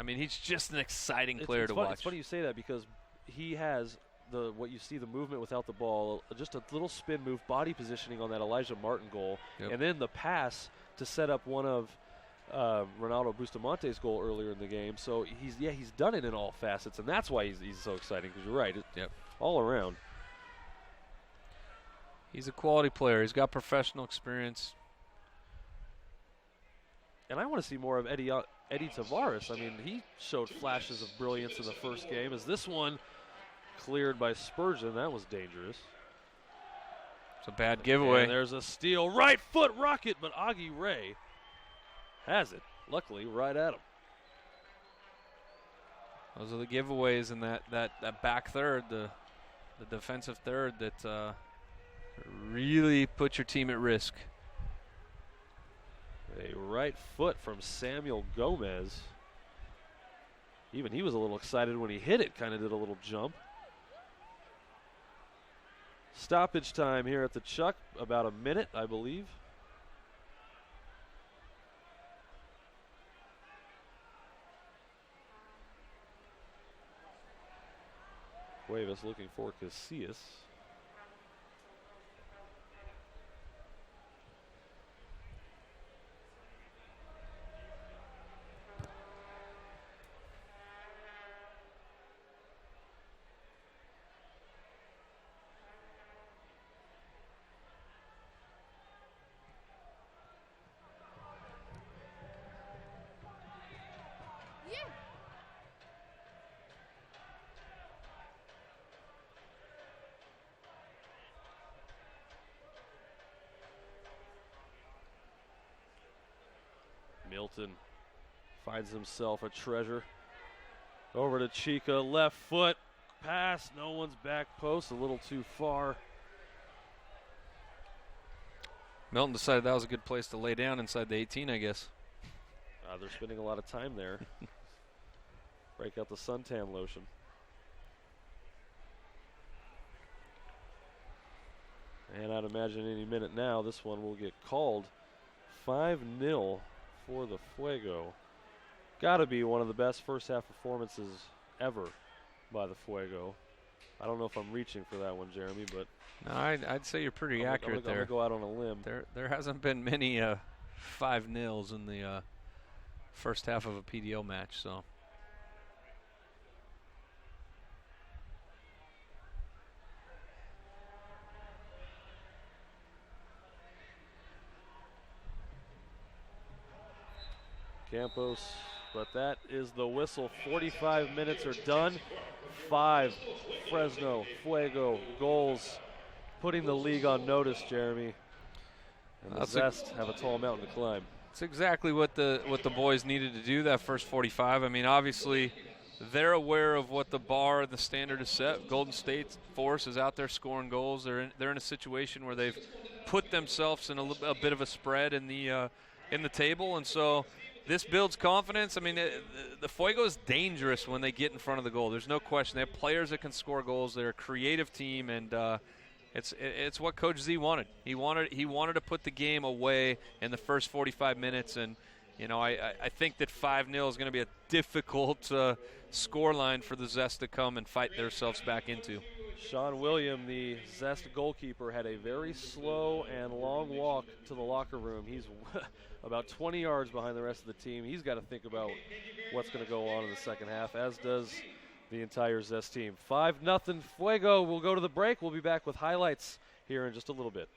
mean, he's just an exciting player to watch. It's funny you say that because he has what you see, the movement without the ball, just a little spin move, body positioning on that Elijah Martin goal, and then the pass to set up one of Ronaldo Bustamante's goal earlier in the game. So he's done it in all facets, and that's why he's so exciting. Because you're right, all around. He's a quality player. He's got professional experience. And I want to see more of Eddie Tavares. I mean, he showed flashes of brilliance in the first game. As this one cleared by Spurgeon, that was dangerous. It's a bad giveaway. And there's a steal. Right foot rocket, but Augie Ray has it. Luckily, right at him. Those are the giveaways in that back third, the defensive third that really put your team at risk. A right foot from Samuel Gomez. Even he was a little excited when he hit it, kind of did a little jump. Stoppage time here at the Chuck, about a minute, I believe. Cuevas looking for Casillas. Milton finds himself a treasure. Over to Chica, left foot, pass, no one's back post, a little too far. Milton decided that was a good place to lay down inside the 18, I guess. They're spending a lot of time there. Break out the suntan lotion. And I'd imagine any minute now this one will get called. 5-0 for the Fuego. Got to be one of the best first half performances ever by the Fuego. I don't know if I'm reaching for that one, Jeremy, but no, I'd say you're pretty accurate there. I'm gonna go out on a limb. There hasn't been many 5-0s first half of a PDO match. So. Campos, but that is the whistle. 45 minutes are done. 5 Fresno Fuego goals, putting the league on notice, Jeremy. And the Zest have a tall mountain to climb. It's exactly what the boys needed to do that first 45. I mean, obviously, they're aware of what the bar, the standard is set. Golden State Force is out there scoring goals. They're in a situation where they've put themselves in a bit of a spread in the table, and so this builds confidence. I mean, the Fuego is dangerous when they get in front of the goal. There's no question. They have players that can score goals. They're a creative team, and it's what Coach Z wanted. He wanted to put the game away in the first 45 minutes, and I think that 5-0 is going to be a difficult score line for the Zest to come and fight themselves back into. Sean William, the Zest goalkeeper, had a very slow and long walk to the locker room. He's about 20 yards behind the rest of the team. He's got to think about what's going to go on in the second half, as does the entire Zest team. 5-0 Fuego. We'll go to the break. We'll be back with highlights here in just a little bit.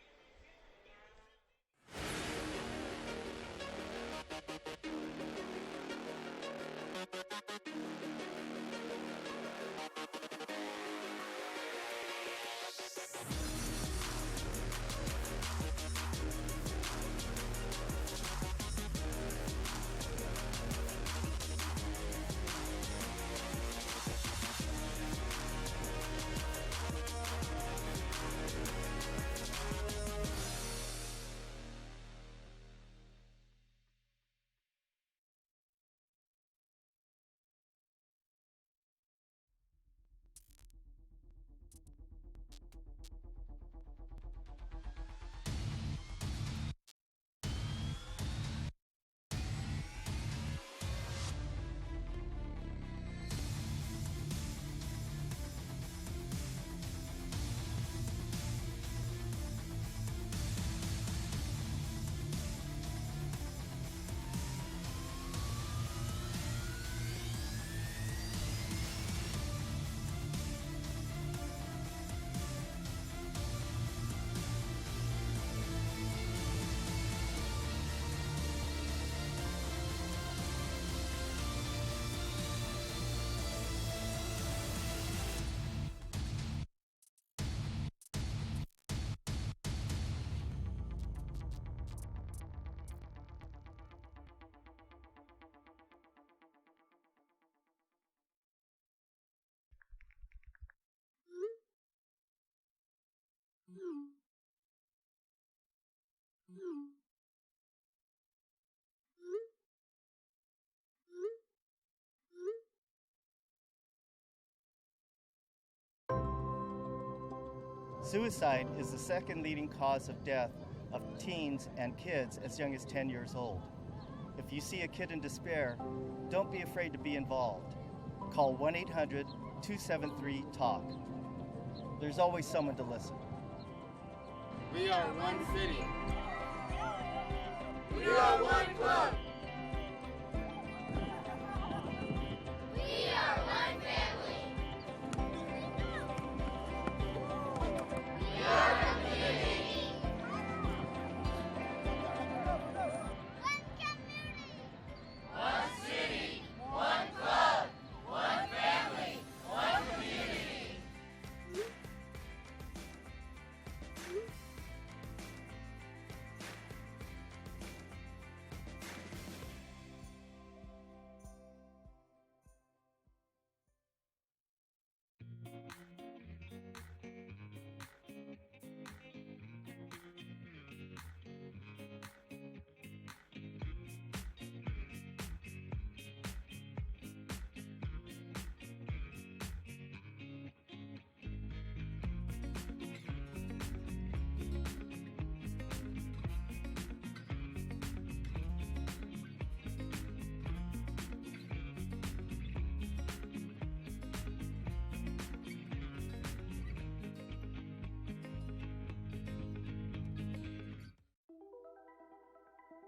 Suicide is the second leading cause of death of teens and kids as young as 10 years old. If you see a kid in despair, don't be afraid to be involved. Call 1-800-273-TALK. There's always someone to listen. We are one city. We are one club. We are one family. We are a community. One community. One city, one club, one family, one community.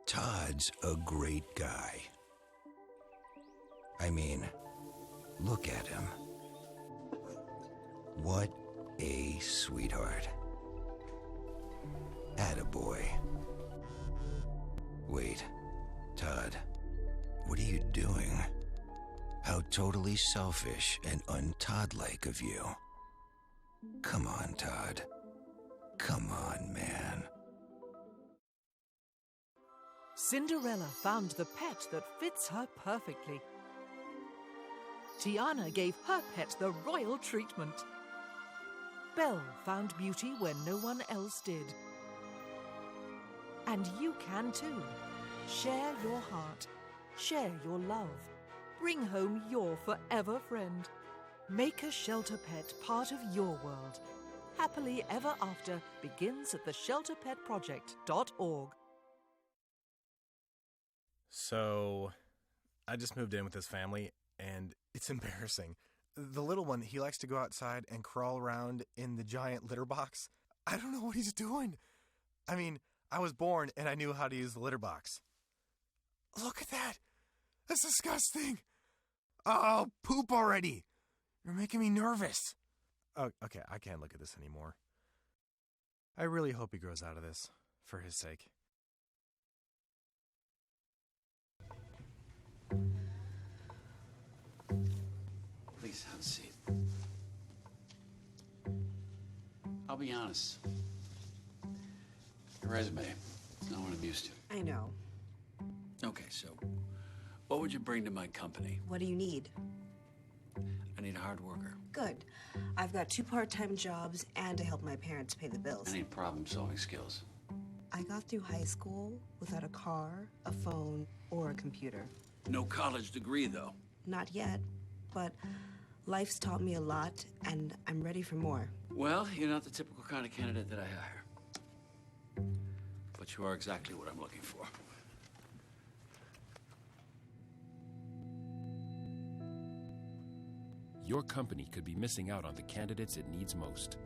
Todd's a great guy. I mean, look at him. What a sweetheart. Attaboy. Wait, Todd, what are you doing? How totally selfish and un-Todd-like of you. Come on, Todd. Come on, man. Cinderella found the pet that fits her perfectly. Tiana gave her pet the royal treatment. Belle found beauty where no one else did. And you can too. Share your heart. Share your love. Bring home your forever friend. Make a shelter pet part of your world. Happily Ever After begins at theshelterpetproject.org. So, I just moved in with this family, and it's embarrassing. The little one, he likes to go outside and crawl around in the giant litter box. I don't know what he's doing. I mean, I was born and I knew how to use the litter box. Look at that. That's disgusting. Oh, poop already. You're making me nervous. Oh, okay, I can't look at this anymore. I really hope he grows out of this, for his sake. Please have a seat. I'll be honest. Your resume, no one abused you. I know. Okay, so what would you bring to my company? What do you need? I need a hard worker. Good. I've got 2 part-time jobs and to help my parents pay the bills. I need problem-solving skills. I got through high school without a car, a phone, or a computer. No college degree, though. Not yet, but life's taught me a lot, and I'm ready for more. Well, you're not the typical kind of candidate that I hire. But you are exactly what I'm looking for. Your company could be missing out on the candidates it needs most.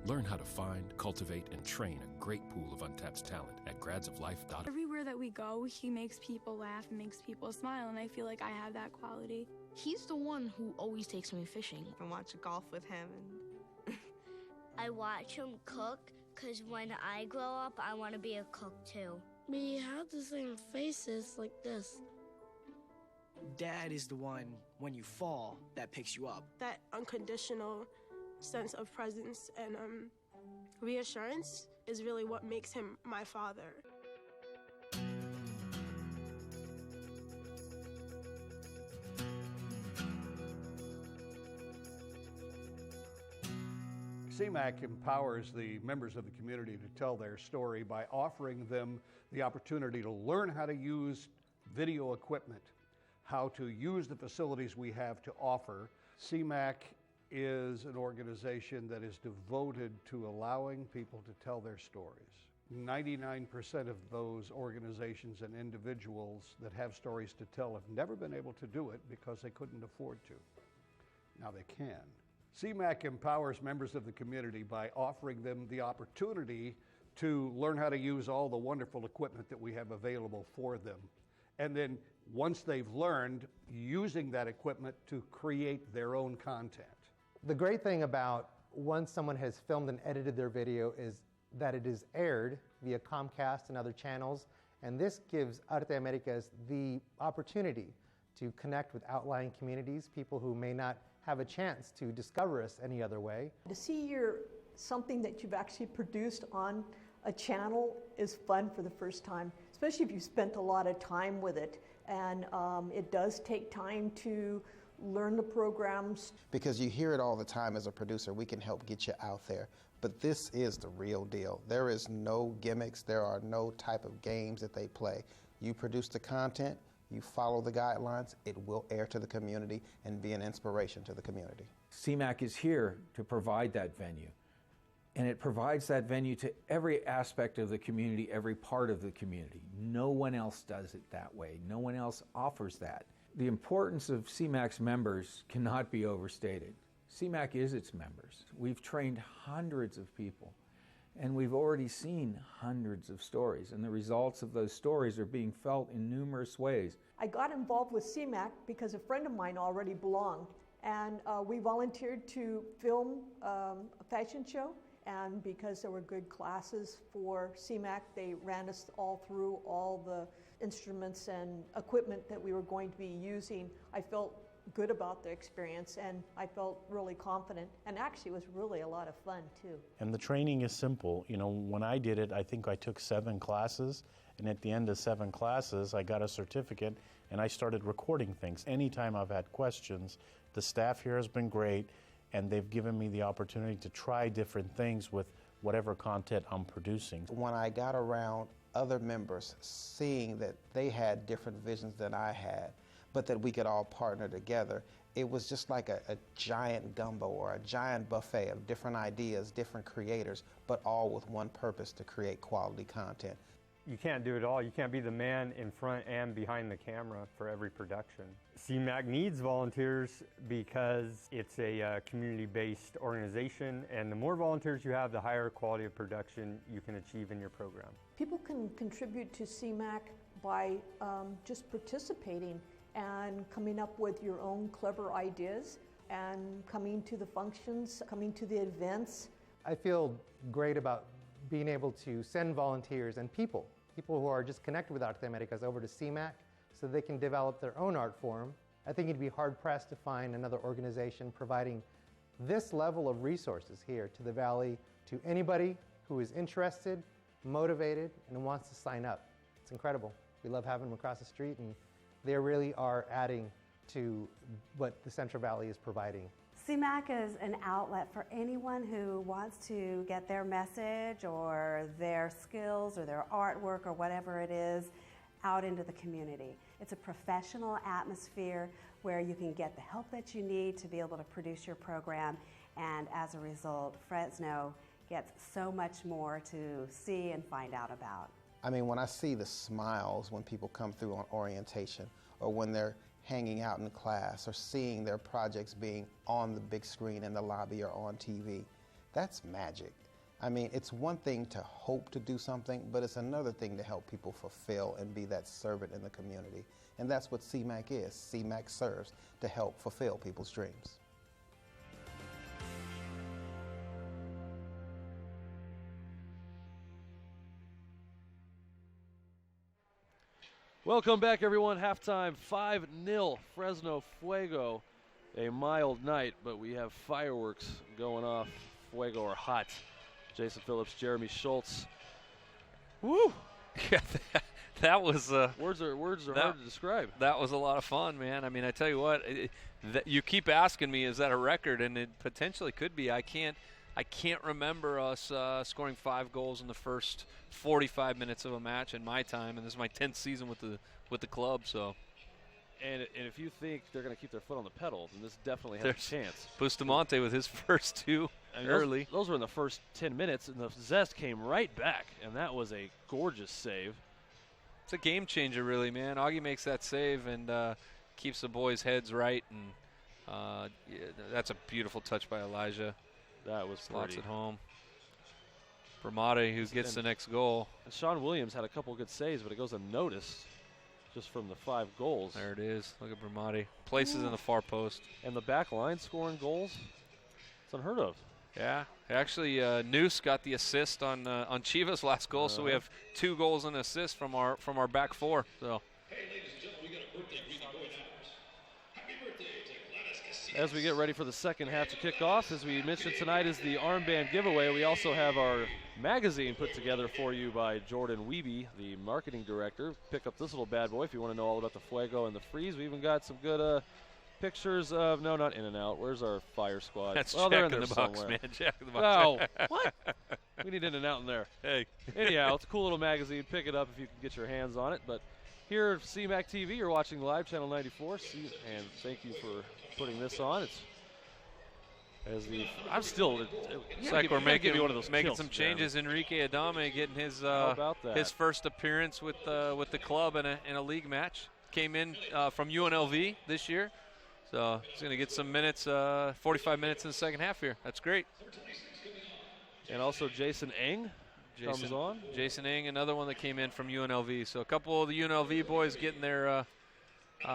Learn how to find, cultivate, and train a great pool of untapped talent at gradsoflife.org. Everywhere that we go, he makes people laugh and makes people smile, and I feel like I have that quality. He's the one who always takes me fishing. I watch golf with him. And I watch him cook, because when I grow up, I want to be a cook too. We have the same faces like this. Dad is the one, when you fall, that picks you up. That unconditional sense of presence and reassurance is really what makes him my father. CMAC empowers the members of the community to tell their story by offering them the opportunity to learn how to use video equipment, how to use the facilities we have to offer. CMAC is an organization that is devoted to allowing people to tell their stories. 99% of those organizations and individuals that have stories to tell have never been able to do it because they couldn't afford to. Now they can. CMAC empowers members of the community by offering them the opportunity to learn how to use all the wonderful equipment that we have available for them. And then once they've learned, using that equipment to create their own content. The great thing about once someone has filmed and edited their video is that it is aired via Comcast and other channels, and this gives Arte Americas the opportunity to connect with outlying communities, people who may not have a chance to discover us any other way. To see something that you've actually produced on a channel is fun for the first time, especially if you spent a lot of time with it. And it does take time to learn the programs. Because you hear it all the time as a producer, we can help get you out there. But this is the real deal. There is no gimmicks, there are no type of games that they play. You produce the content, you follow the guidelines, it will air to the community and be an inspiration to the community. CMAC is here to provide that venue. And it provides that venue to every aspect of the community, every part of the community. No one else does it that way. No one else offers that. The importance of CMAC's members cannot be overstated. CMAC is its members. We've trained hundreds of people, And we've already seen hundreds of stories, and the results of those stories are being felt in numerous ways. I got involved with CMAC because a friend of mine already belonged, and we volunteered to film a fashion show. And because there were good classes for CMAC, they ran us all through all the instruments and equipment that we were going to be using. I felt good about the experience, and I felt really confident, and actually it was really a lot of fun too. And the training is simple. You know, when I did it, I think I took 7 classes, and at the end of 7 classes I got a certificate and I started recording things. Anytime I've had questions, the staff here has been great, and they've given me the opportunity to try different things with whatever content I'm producing. When I got around other members, seeing that they had different visions than I had, but that we could all partner together, it was just like a giant gumbo or a giant buffet of different ideas, different creators, but all with one purpose: to create quality content. You can't do it all. You can't be the man in front and behind the camera for every production. CMAC needs volunteers because it's a community-based organization, and the more volunteers you have, the higher quality of production you can achieve in your program. People can contribute to CMAC by just participating and coming up with your own clever ideas and coming to the functions, coming to the events. I feel great about being able to send volunteers and people who are just connected with Arte Americas over to CMAC so they can develop their own art form. I think you'd be hard-pressed to find another organization providing this level of resources here to the Valley to anybody who is interested, motivated, and wants to sign up. It's incredible. We love having them across the street, and they really are adding to what the Central Valley is providing. CMAC is an outlet for anyone who wants to get their message or their skills or their artwork or whatever it is out into the community. It's a professional atmosphere where you can get the help that you need to be able to produce your program, and as a result, Fresno gets so much more to see and find out about. I mean, when I see the smiles when people come through on orientation, or when they're hanging out in class, or seeing their projects being on the big screen in the lobby or on TV, that's magic. I mean, it's one thing to hope to do something, but it's another thing to help people fulfill and be that servant in the community. And that's what CMAC is. CMAC serves to help fulfill people's dreams. Welcome back, everyone. Halftime, 5-0 Fresno Fuego. A mild night, but we have fireworks going off. Fuego are hot. Jason Phillips, Jeremy Schultz. Woo! Yeah, that was words are hard to describe. That was a lot of fun, man. I mean, I tell you what, you keep asking me, is that a record? And it potentially could be. I can't remember us scoring 5 goals in the first 45 minutes of a match in my time, and this is my 10th season with the club. So, and if you think they're going to keep their foot on the pedal, then this definitely has a chance. Bustamante with his first 2 early. Those were in the first 10 minutes, and the Zest came right back, and that was a gorgeous save. It's a game changer, really, man. Augie makes that save and keeps the boys' heads right, and yeah, that's a beautiful touch by Elijah. That was slots at home. Bramati, who gets the next goal. And Sean Williams had a couple good saves, but it goes unnoticed just from the 5 goals. There it is. Look at Bramati. Places in the far post. And the back line scoring goals. It's unheard of. Yeah. Actually, Noose got the assist on Chivas' last goal, so we have 2 goals and assists from our back 4. So. Hey, ladies and gentlemen, we got a birthday greeting going on. Happy birthday to Gladys Casillas. As we get ready for the second half to kick off, as we mentioned tonight is the armband giveaway. We also have our magazine put together for you by Jordan Wiebe, the marketing director. Pick up this little bad boy if you want to know all about the Fuego and the Freeze. We even got some good pictures of, no, not In-N-Out. Where's our fire squad? That's well, Jack in the Box, man. Jack in the Box. Oh, what? We need In-N-Out in there. Hey. Anyhow, it's a cool little magazine. Pick it up if you can get your hands on it. But here at CMAC TV, you're watching live, Channel 94. And thank you for putting this on. I'm still. It's like we're making kills, some changes. man. Enrique Adame getting his first appearance with the club in a league match. Came in from UNLV this year, so he's going to get some minutes, 45 minutes in the second half here. That's great. And also Jason Eng comes on. Jason Eng, another one that came in from UNLV. So a couple of the UNLV boys getting their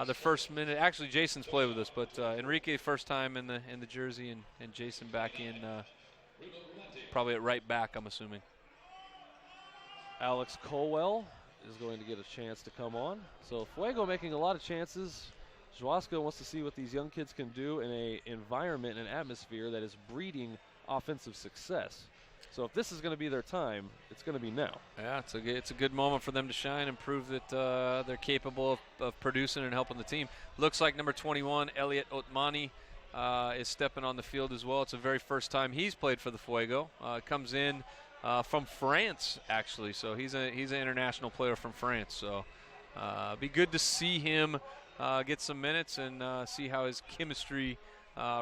the first minute. Actually, Jason's played with us, but Enrique first time in the jersey, and Jason back in probably at right back, I'm assuming. Alex Colwell is going to get a chance to come on. So Fuego making a lot of chances. Zwaska wants to see what these young kids can do in an environment and atmosphere that is breeding offensive success. So if this is going to be their time, it's going to be now. Yeah, it's a good moment for them to shine and prove that they're capable of producing and helping the team. Looks like number 21, Elliot Otmani, is stepping on the field as well. It's the very first time he's played for the Fuego. Comes in from France, actually. So he's an international player from France. So be good to see him get some minutes and see how his chemistry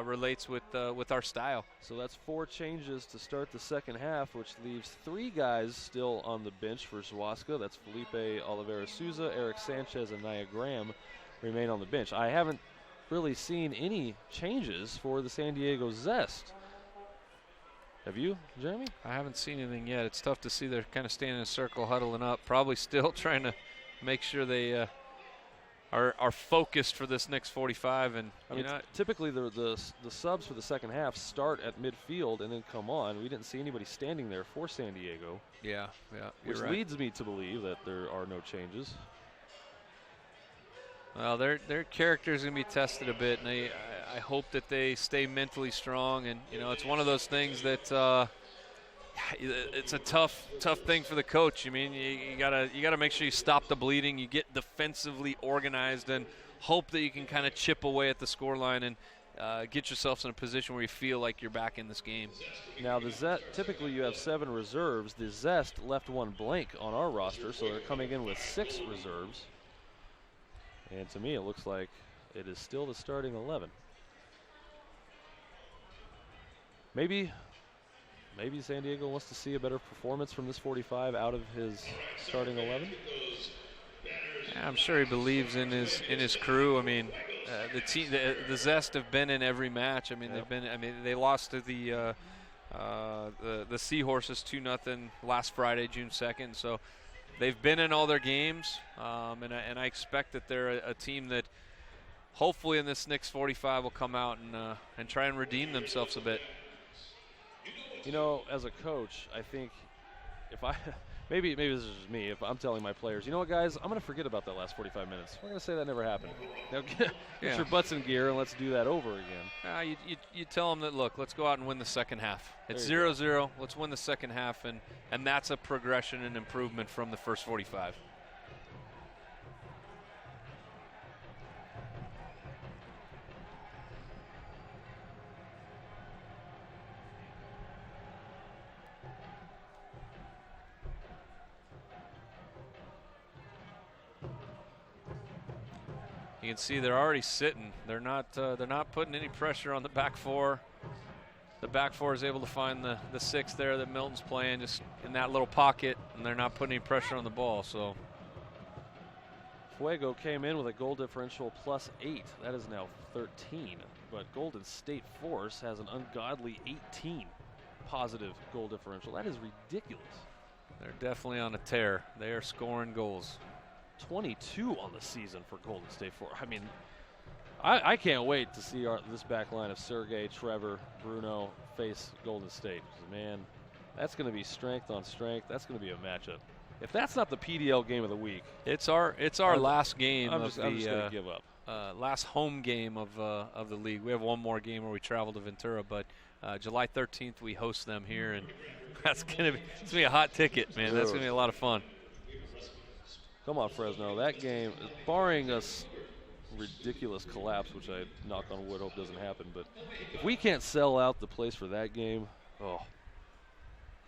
relates with our style. So that's 4 changes to start the second half, which leaves 3 guys still on the bench for Zwaska. That's Felipe Oliveira Souza, Eric Sanchez, and Nia Graham remain on the bench. I haven't really seen any changes for the San Diego Zest. Have you, Jeremy? I haven't seen anything yet. It's tough to see. They're kind of standing in a circle, huddling up, probably still trying to make sure they are focused for this next 45. And I mean, typically the subs for the second half start at midfield and then come on. We didn't see anybody standing there for San Diego. Yeah, which leads me to believe that there are no changes. Well, their character's going to be tested a bit, and I hope that they stay mentally strong. And it's one of those things that it's a tough thing for the coach. I mean, you gotta make sure you stop the bleeding, you get defensively organized, and hope that you can kind of chip away at the scoreline and get yourselves in a position where you feel like you're back in this game. Now, the Zest, typically you have 7 reserves. The Zest left 1 blank on our roster, so they're coming in with 6 reserves. And to me, it looks like it is still the starting 11. Maybe San Diego wants to see a better performance from this 45 out of his starting 11. Yeah, I'm sure he believes in his crew. I mean, the Zest have been in every match. I mean, they lost to the Seahorses 2-0 last Friday, June 2nd. So they've been in all their games, and I expect that they're a team that hopefully in this next 45 will come out and try and redeem themselves a bit. As a coach, I think if maybe this is just me, if I'm telling my players, you know what, guys, I'm going to forget about that last 45 minutes. We're going to say that never happened. Now get your butts in gear and let's do that over again. You tell them that, look, let's go out and win the second half. It's 0-0. Let's win the second half, and that's a progression and improvement from the first 45. You can see they're already sitting. They're not putting any pressure on the back four. The back four is able to find the 6 there that Milton's playing just in that little pocket, and they're not putting any pressure on the ball. So Fuego came in with a goal differential +8. That is now 13. But Golden State Force has an ungodly 18 positive goal differential. That is ridiculous. They're definitely on a tear. They are scoring goals. 22 on the season for Golden State Force. I mean, I can't wait to see this back line of Sergey, Trevor, Bruno face Golden State. Man, that's going to be strength on strength. That's going to be a matchup. If that's not the PDL game of the week, it's our last game. I'm just going to give up. Last home game of the league. We have one more game where we travel to Ventura, but July 13th we host them here, and it's gonna be a hot ticket, man. That's gonna be a lot of fun. Come on, Fresno. That game, barring a ridiculous collapse, which I knock on wood hope doesn't happen, but if we can't sell out the place for that game,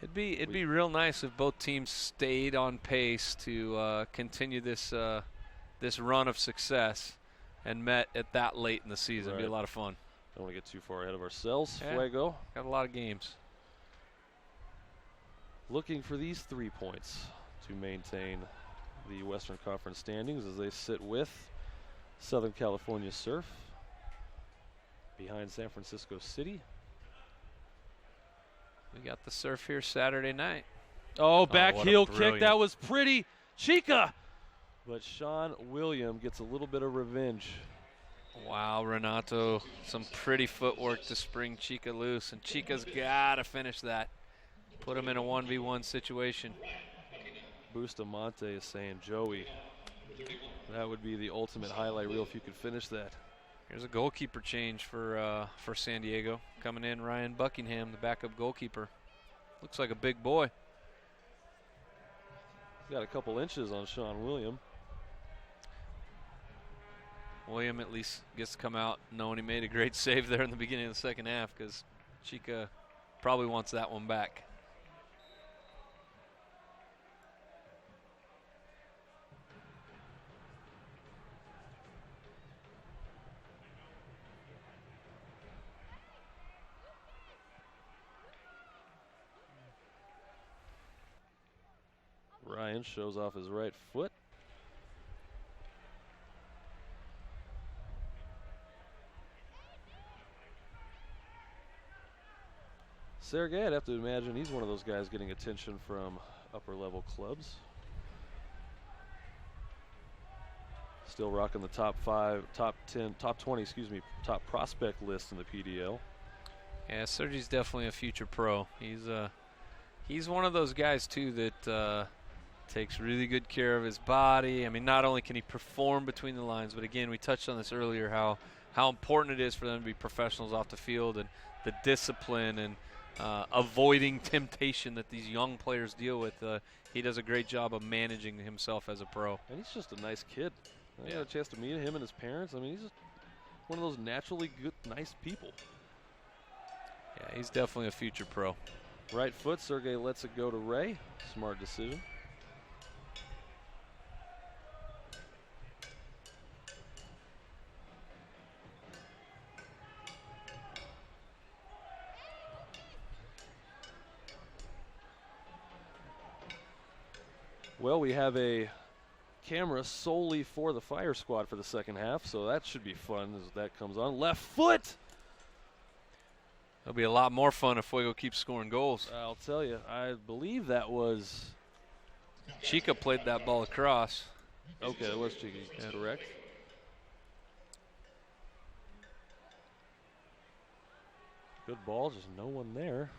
it'd be real nice if both teams stayed on pace to continue this run of success and met at that late in the season. It'd be a lot of fun. Don't want to get too far ahead of ourselves. Yeah, Fuego got a lot of games. Looking for these 3 points to maintain the Western Conference standings as they sit with Southern California Surf behind San Francisco City. We got the surf here Saturday night. Oh, back what a heel kick. brilliant- That was pretty. Chica. But Sean William gets a little bit of revenge. Wow, Renato, some pretty footwork to spring Chica loose, and Chica's got to finish that. Put him in a 1v1 situation. Bustamante is saying, Joey, that would be the ultimate highlight reel if you could finish that. Here's a goalkeeper change for San Diego. Coming in, Ryan Buckingham, the backup goalkeeper. Looks like a big boy. Got a couple inches on Sean William. William at least gets to come out knowing he made a great save there in the beginning of the second half, because Chica probably wants that one back. Ryan shows off his right foot. Sergey, I'd have to imagine he's one of those guys getting attention from upper level clubs. Still rocking the top 5, top 10, top 20, top prospect list in the PDL. Yeah, Sergey's definitely a future pro. He's one of those guys too that takes really good care of his body. I mean, not only can he perform between the lines, but again, we touched on this earlier, how important it is for them to be professionals off the field, and the discipline and avoiding temptation that these young players deal with. He does a great job of managing himself as a pro. And he's just a nice kid. I got a chance to meet him and his parents. I mean, he's just one of those naturally good, nice people. Yeah, he's definitely a future pro. Right foot, Sergey lets it go to Ray. Smart decision. Well, we have a camera solely for the fire squad for the second half, so that should be fun as that comes on. Left foot! It'll be a lot more fun if Fuego keeps scoring goals. I'll tell you, I believe that was... Chica played that ball across. Okay, that was Chica, correct. Good ball, just no one there.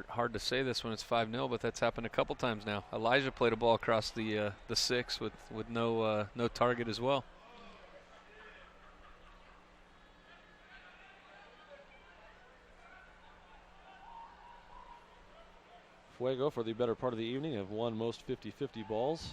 Hard to say this when it's 5-0, but that's happened a couple times now. Elijah played a ball across the 6 with no target as well. Fuego, for the better part of the evening, have won most 50-50 balls.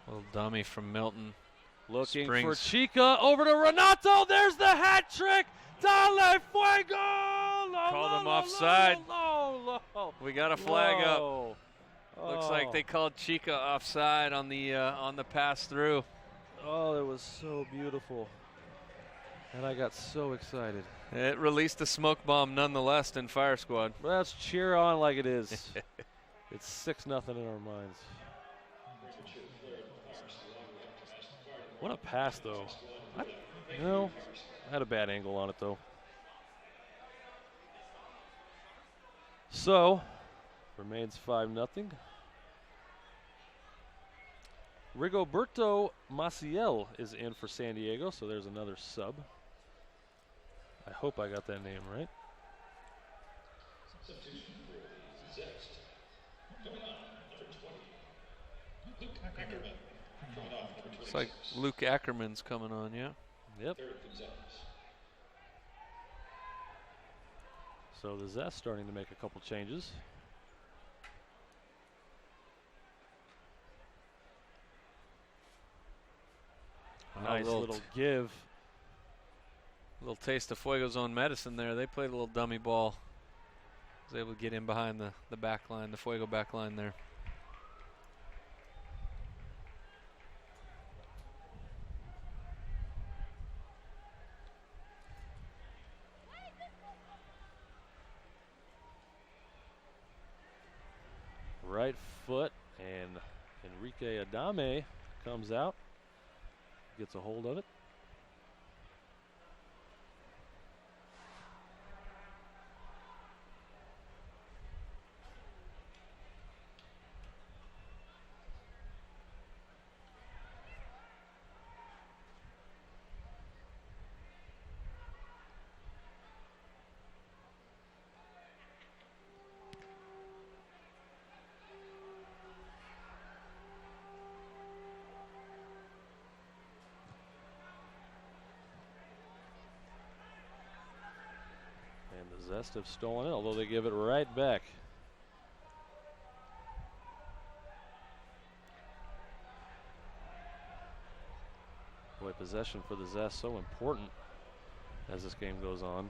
Little dummy from Milton. Looking Springs. for Chica, over to Renato, there's the hat trick! Dale Fuego! Called him offside. We got a flag up. Looks like they called Chica offside on the pass through. Oh, it was so beautiful. And I got so excited. It released a smoke bomb nonetheless in Fire Squad. Let's cheer on like it is. It's 6-0 in our minds. What a pass, though. I had a bad angle on it, though. So, remains 5-0. Rigoberto Maciel is in for San Diego, so there's another sub. I hope I got that name right. Zest. Coming on, number 20. Luke Ackerman. It's like Luke Ackerman's coming on, yeah. Yep. So the Zest starting to make a couple changes. Nice little give. A little taste of Fuego's own medicine there. They played a little dummy ball Was able to get in behind the back line, the Fuego back line there. Right foot, and Enrique Adame comes out, gets a hold of it. Zest have stolen it, although they give it right back. Boy, possession for the Zest so important as this game goes on.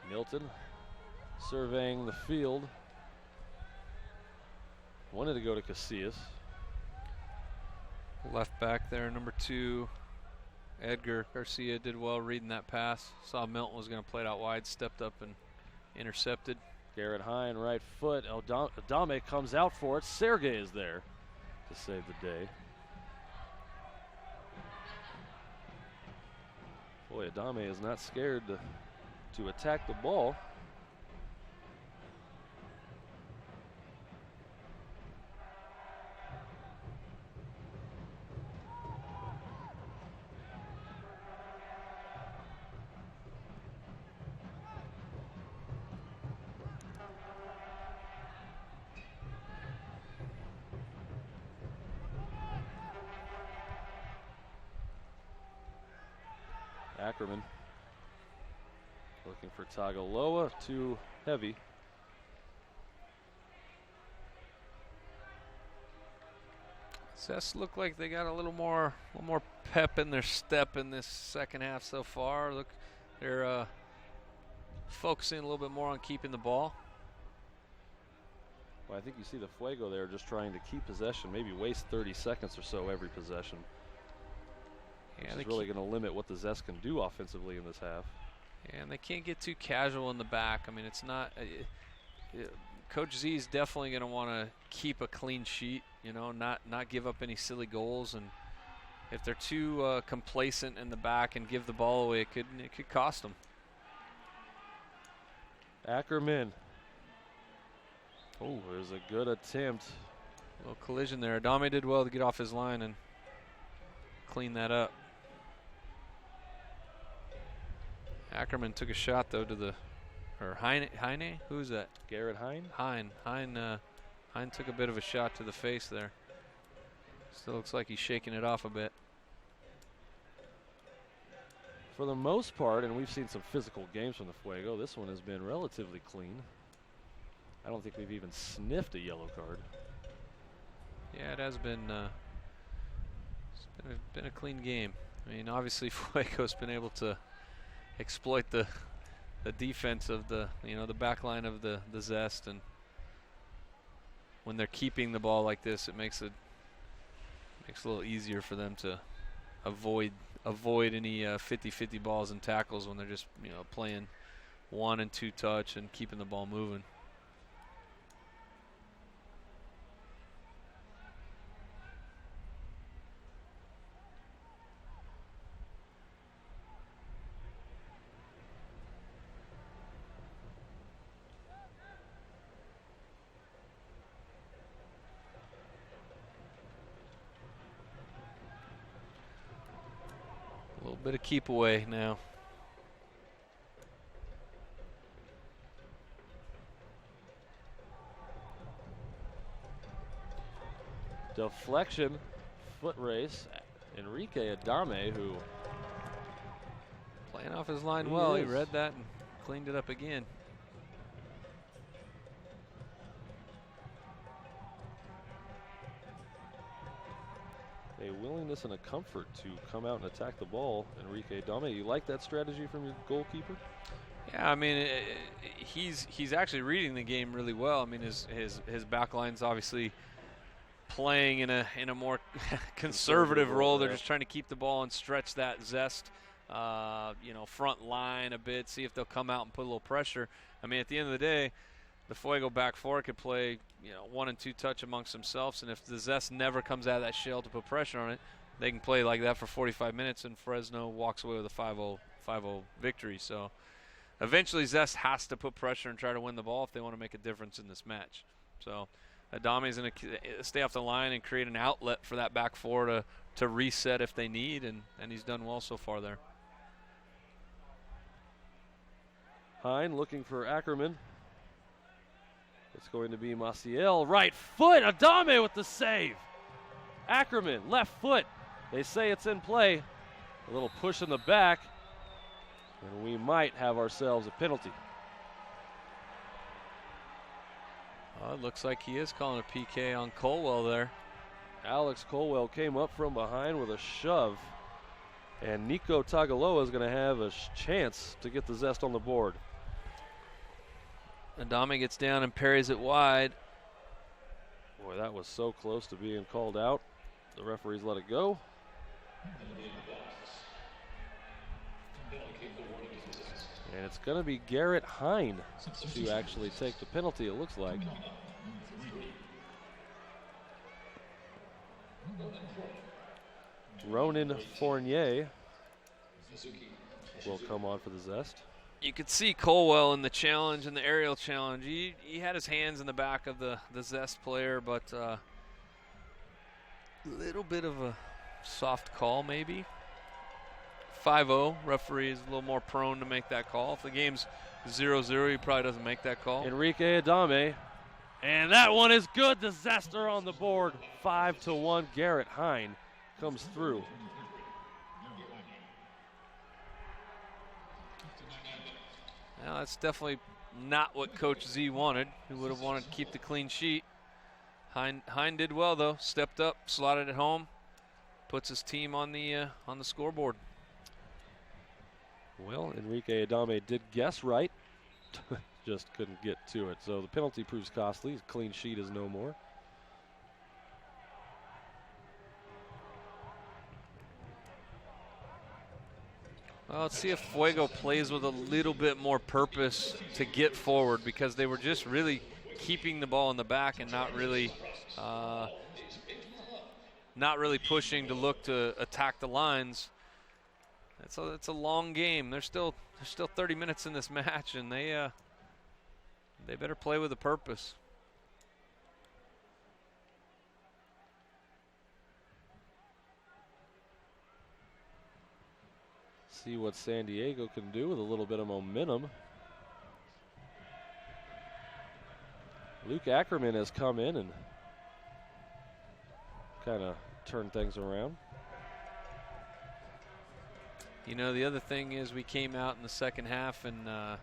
Milton surveying the field. Wanted to go to Casillas. Left back there, number 2, Edgar Garcia did well reading that pass. Saw Milton was going to play it out wide, stepped up and intercepted. Garrett Hine, right foot. Adame comes out for it. Sergey is there to save the day. Boy, Adame is not scared to attack the ball. Ackerman looking for Tagaloa, too heavy. Zest look like they got a little more pep in their step in this second half so far. Look, they're focusing a little bit more on keeping the ball. Well, I think you see the Fuego there just trying to keep possession, maybe waste 30 seconds or so every possession. Yeah, which is really going to limit what the Zest can do offensively in this half. And they can't get too casual in the back. I mean, it's not Coach Z is definitely going to want to keep a clean sheet, you know, not give up any silly goals. And if they're too complacent in the back and give the ball away, it could cost them. Ackerman. Oh, there's a good attempt. A little collision there. Adame did well to get off his line and clean that up. Ackerman took a shot though to the, or Heine? Who's that? Garrett Hine? Hine took a bit of a shot to the face there. Still looks like he's shaking it off a bit. For the most part, and we've seen some physical games from the Fuego, this one has been relatively clean. I don't think we've even sniffed a yellow card. Yeah, it has been. It's been a clean game. I mean, obviously Fuego's been able to exploit the defense of the back line of the Zest, and when they're keeping the ball like this, it makes it a little easier for them to avoid any 50-50 balls and tackles when they're just playing 1 and 2 touch and keeping the ball moving. Bit of keep away now. deflection, foot race. Enrique Adame, who playing off his line well. He read that and cleaned it up again. A willingness and a comfort to come out and attack the ball. Enrique Adame, you like that strategy from your goalkeeper? Yeah, I mean, he's actually reading the game really well. I mean, his back line's obviously playing in a more conservative role. They're just trying to keep the ball and stretch that Zest, front line a bit, see if they'll come out and put a little pressure. I mean, at the end of the day, the Fuego back four could play, 1 and 2 touch amongst themselves, and if the Zest never comes out of that shell to put pressure on it, they can play like that for 45 minutes, and Fresno walks away with a 5-0 victory. So eventually Zest has to put pressure and try to win the ball if they want to make a difference in this match. So Adame's going to stay off the line and create an outlet for that back four to reset if they need, and he's done well so far there. Hine looking for Ackerman. It's going to be Maciel. Right foot. Adame with the save. Ackerman, left foot. They say it's in play. A little push in the back. And we might have ourselves a penalty. Oh, it looks like he is calling a PK on Colwell there. Alex Colwell came up from behind with a shove. And Nico Tagaloa is going to have a chance to get the Zest on the board. Adame gets down and parries it wide. Boy, that was so close to being called out. The referees let it go. And it's going to be Garrett Hine to actually take the penalty, it looks like. Ronan Fournier will come on for the Zest. You could see Colwell in the challenge, in the aerial challenge. He had his hands in the back of the Zest player, but a little bit of a soft call maybe. 5-0, referee is a little more prone to make that call. If the game's 0-0, he probably doesn't make that call. Enrique Adame, and that one is good. The Zest are on the board, 5-1. Garrett Hine comes through. Well, that's definitely not what Coach Z wanted. He would have wanted to keep the clean sheet. Hine did well though. Stepped up, slotted it home, puts his team on the scoreboard. Well, Enrique Adame did guess right, just couldn't get to it. So the penalty proves costly. Clean sheet is no more. Well, let's see if Fuego plays with a little bit more purpose to get forward, because they were just really keeping the ball in the back and not really pushing to look to attack the lines. It's a long game. There's still 30 minutes in this match, and they better play with a purpose. See what San Diego can do with a little bit of momentum. Luke Ackerman has come in and kind of turned things around. The other thing is we came out in the second half and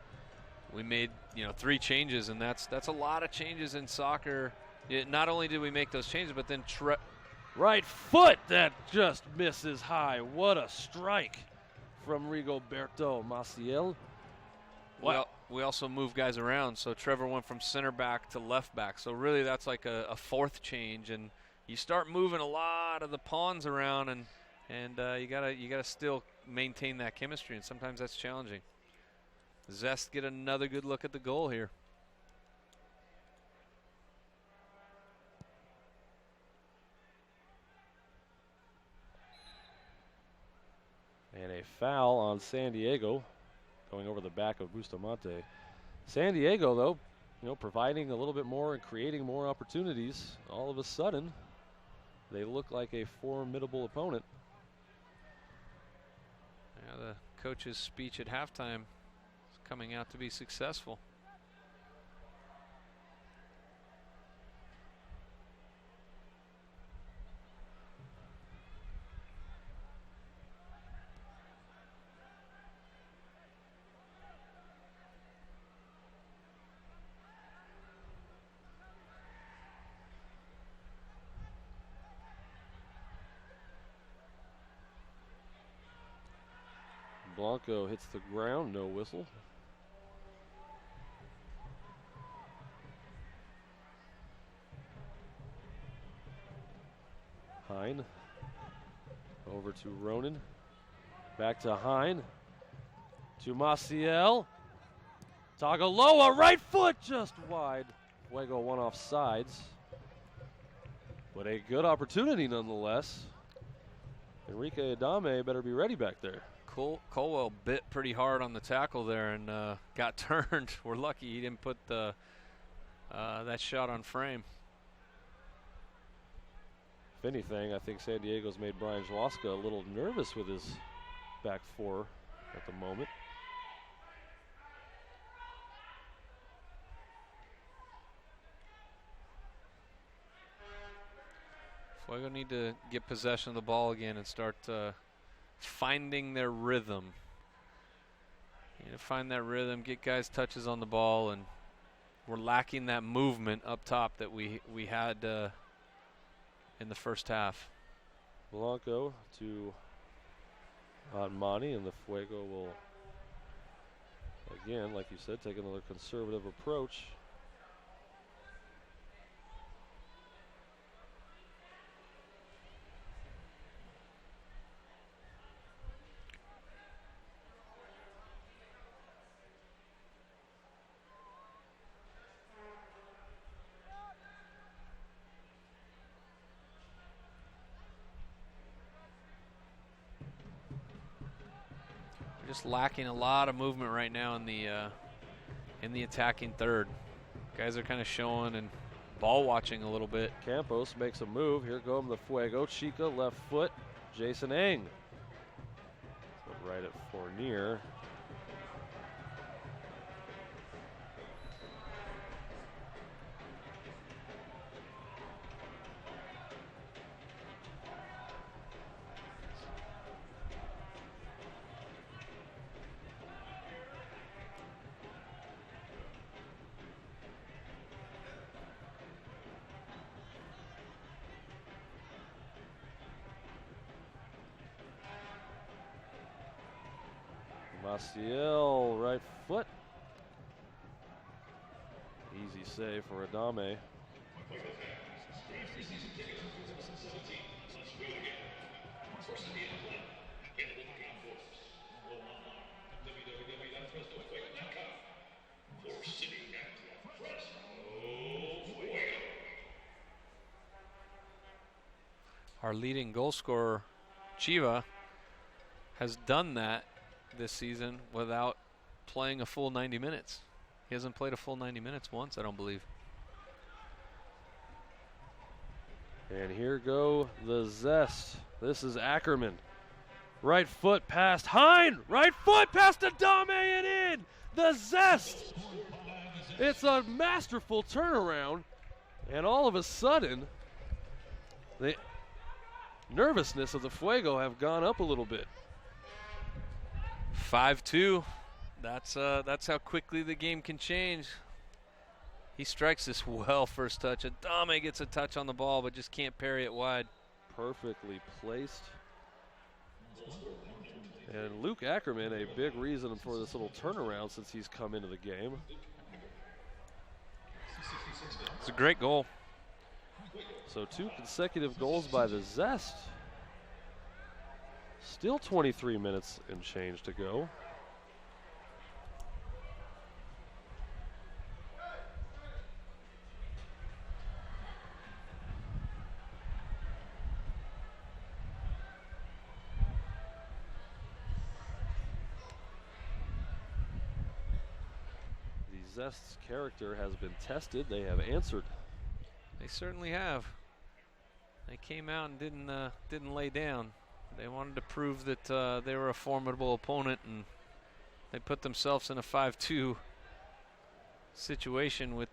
we made 3 changes, and that's a lot of changes in soccer. Not only did we make those changes, but then right foot that just misses high. What a strike from Rigoberto Maciel. Well, we also moved guys around, so Trevor went from center back to left back. So really that's like a fourth change, and you start moving a lot of the pawns around, and you gotta still maintain that chemistry, and sometimes that's challenging. Zest get another good look at the goal here. And a foul on San Diego, going over the back of Bustamante. San Diego, though, providing a little bit more and creating more opportunities. All of a sudden, they look like a formidable opponent. Yeah, the coach's speech at halftime is coming out to be successful. Blanco hits the ground, no whistle. Hine over to Ronan. Back to Hine. To Maciel. Tagaloa, right foot just wide. Fuego one off sides. But a good opportunity nonetheless. Enrique Adame better be ready back there. Colwell bit pretty hard on the tackle there and got turned. We're lucky he didn't put that shot on frame. If anything, I think San Diego's made Brian Jwaska a little nervous with his back four at the moment. Fuego need to get possession of the ball again and start finding their rhythm. You need to find that rhythm, get guys touches on the ball, and we're lacking that movement up top that we had in the first half. Blanco to Monty, and the Fuego will, again, like you said, take another conservative approach. Just lacking a lot of movement right now in the attacking third. Guys are kind of showing and ball watching a little bit. Campos makes a move. Here come the Fuego. Chica left foot. Jason Eng. So right at Fournier. Maciel, right foot. Easy save for Adame. Our leading goal scorer, Chiva, has done that this season without playing a full 90 minutes. He hasn't played a full 90 minutes once, I don't believe. And here go the Zest. This is Ackerman. Right foot past Hine. Right foot past Adame and in. The Zest. It's a masterful turnaround. And all of a sudden, the nervousness of the Fuego have gone up a little bit. 5-2. That's how quickly the game can change. He strikes this well first touch. Adame gets a touch on the ball, but just can't parry it wide. Perfectly placed. And Luke Ackerman, a big reason for this little turnaround since he's come into the game. It's a great goal. So 2 consecutive goals by the Zest. Still 23 minutes and change to go. The Zest's character has been tested. They have answered. They certainly have. They came out and didn't lay down. They wanted to prove that they were a formidable opponent, and they put themselves in a 5-2 situation with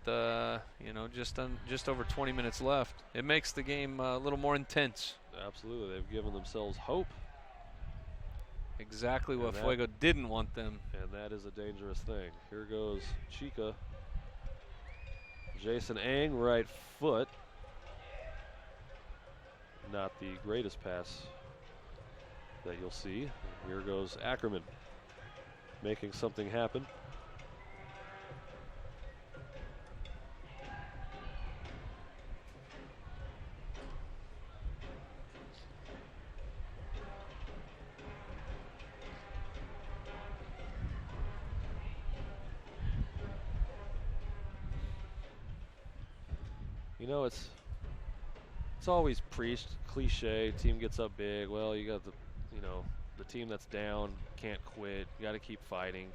just over 20 minutes left. It makes the game a little more intense. Absolutely, they've given themselves hope. Exactly what Fuego didn't want them. And that is a dangerous thing. Here goes Chica. Jason Eng, right foot. Not the greatest pass that you'll see. Here goes Ackerman. making something happen. You know, it's always preached, cliche, team gets up big. Well, you got the team that's down can't quit. You got to keep fighting.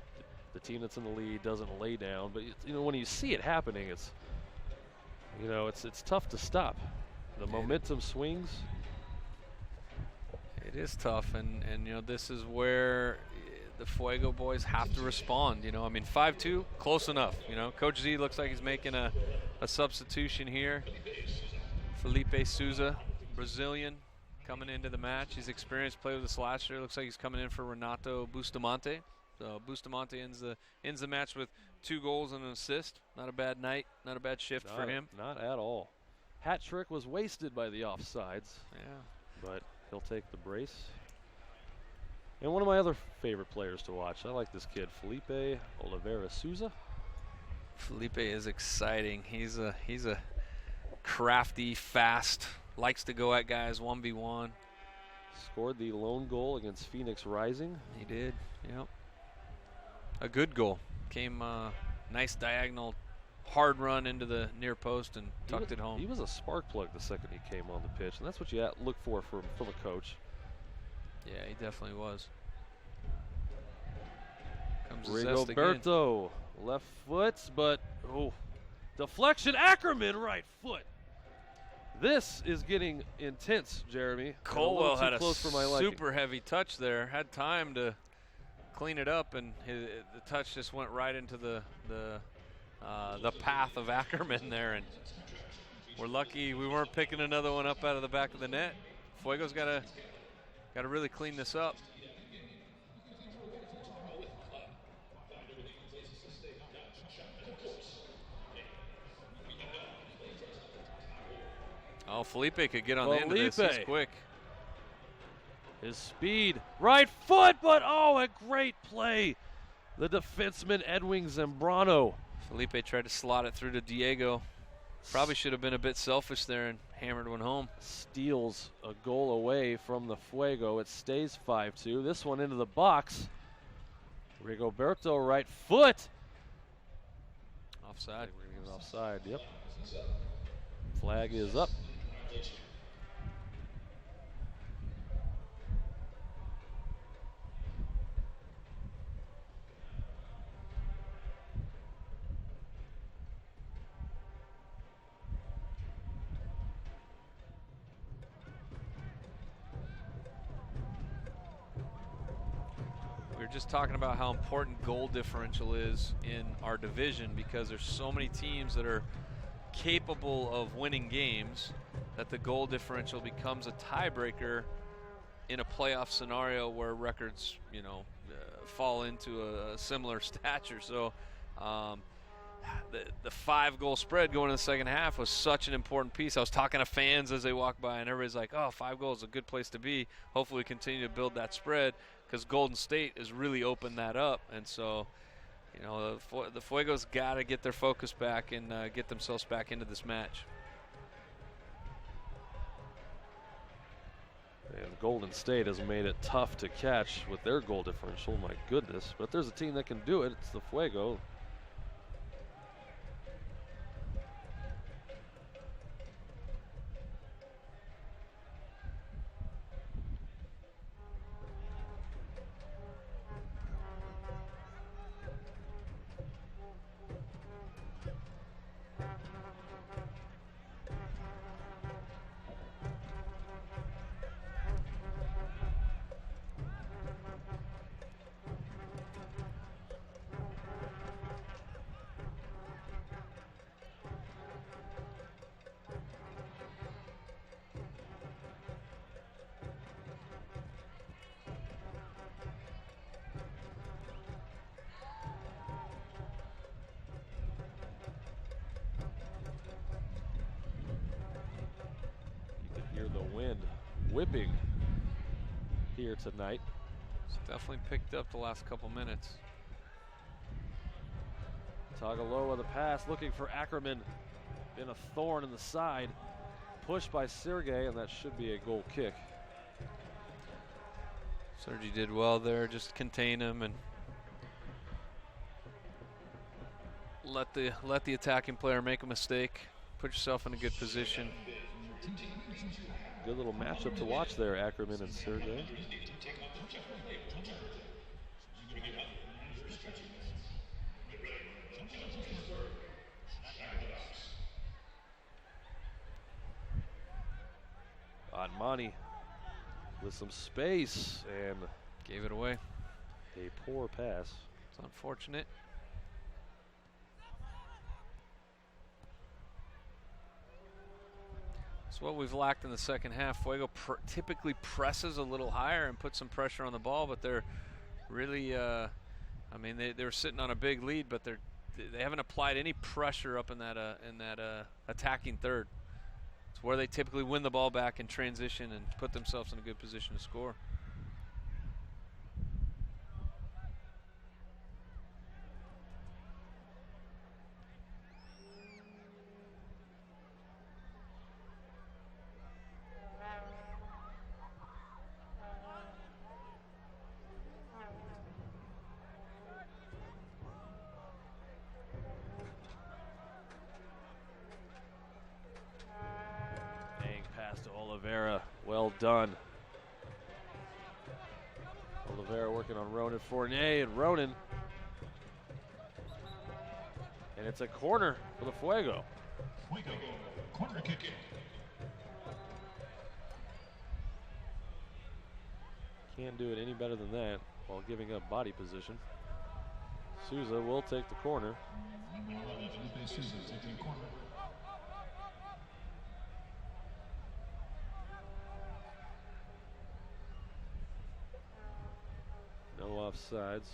The team that's in the lead doesn't lay down. But when you see it happening, it's tough to stop. The momentum swings. It is tough, and this is where the Fuego boys have to respond. 5-2, close enough. Coach Z looks like he's making a substitution here. Felipe Souza, Brazilian, coming into the match. He's experienced, played with us last year. Looks like he's coming in for Renato Bustamante. So Bustamante ends the match with 2 goals and an assist. Not a bad night, not a bad shift for him. Not at all. Hat trick was wasted by the offsides. Yeah. But he'll take the brace. And one of my other favorite players to watch, I like this kid, Felipe Oliveira Souza. Felipe is exciting. He's a crafty, fast, likes to go at guys 1v1. Scored the lone goal against Phoenix Rising. He did, yep. A good goal. Came nice diagonal, hard run into the near post and tucked it home. He was a spark plug the second he came on the pitch, and that's what you look for from a coach. Yeah, he definitely was. Comes Zest again. Rigoberto, left foot, but deflection. Ackerman, right foot. This is getting intense, Jeremy. Colwell had a super heavy touch there. Had time to clean it up, and the touch just went right into the path of Ackerman there. And we're lucky we weren't picking another one up out of the back of the net. Fuego's got to really clean this up. Oh, Felipe could get on the end of this. He's quick. His speed, right foot, but a great play. The defenseman Edwin Zambrano. Felipe tried to slot it through to Diego. Probably should have been a bit selfish there and hammered one home. Steals a goal away from the Fuego. It stays 5-2. This one into the box. Rigoberto, right foot. Offside. Offside, yep. Flag is up. We were just talking about how important goal differential is in our division because there's so many teams that are capable of winning games that the goal differential becomes a tiebreaker in a playoff scenario where records, fall into a similar stature. So the 5-goal spread going in the second half was such an important piece. I was talking to fans as they walked by, and everybody's like, 5 goals is a good place to be. Hopefully we continue to build that spread because Golden State has really opened that up. And so, the Fuego's got to get their focus back and get themselves back into this match. And Golden State has made it tough to catch with their goal differential, my goodness. But if there's a team that can do it, it's the Fuego. whipping here tonight. It's definitely picked up the last couple minutes. Tagaloa the pass, looking for Ackerman. Been a thorn in the side. Pushed by Sergey, and that should be a goal kick. Sergey did well there, just contain him and let the attacking player make a mistake. Put yourself in a good position. Good little matchup to watch there, Ackerman and Sergey. Admani with some space and gave it away. A poor pass. It's unfortunate. It's what we've lacked in the second half. Fuego typically presses a little higher and puts some pressure on the ball, but they're really, I mean, they're sitting on a big lead, but they haven't applied any pressure up in that attacking third. It's where they typically win the ball back in transition and put themselves in a good position to score. Well done. Oliveira working on Ronan Fournier, and Ronan. And it's a corner for the Fuego. Fuego, corner kick. Can't do it any better than that while giving up body position. Souza will take the corner. Souza taking the corner. No offsides.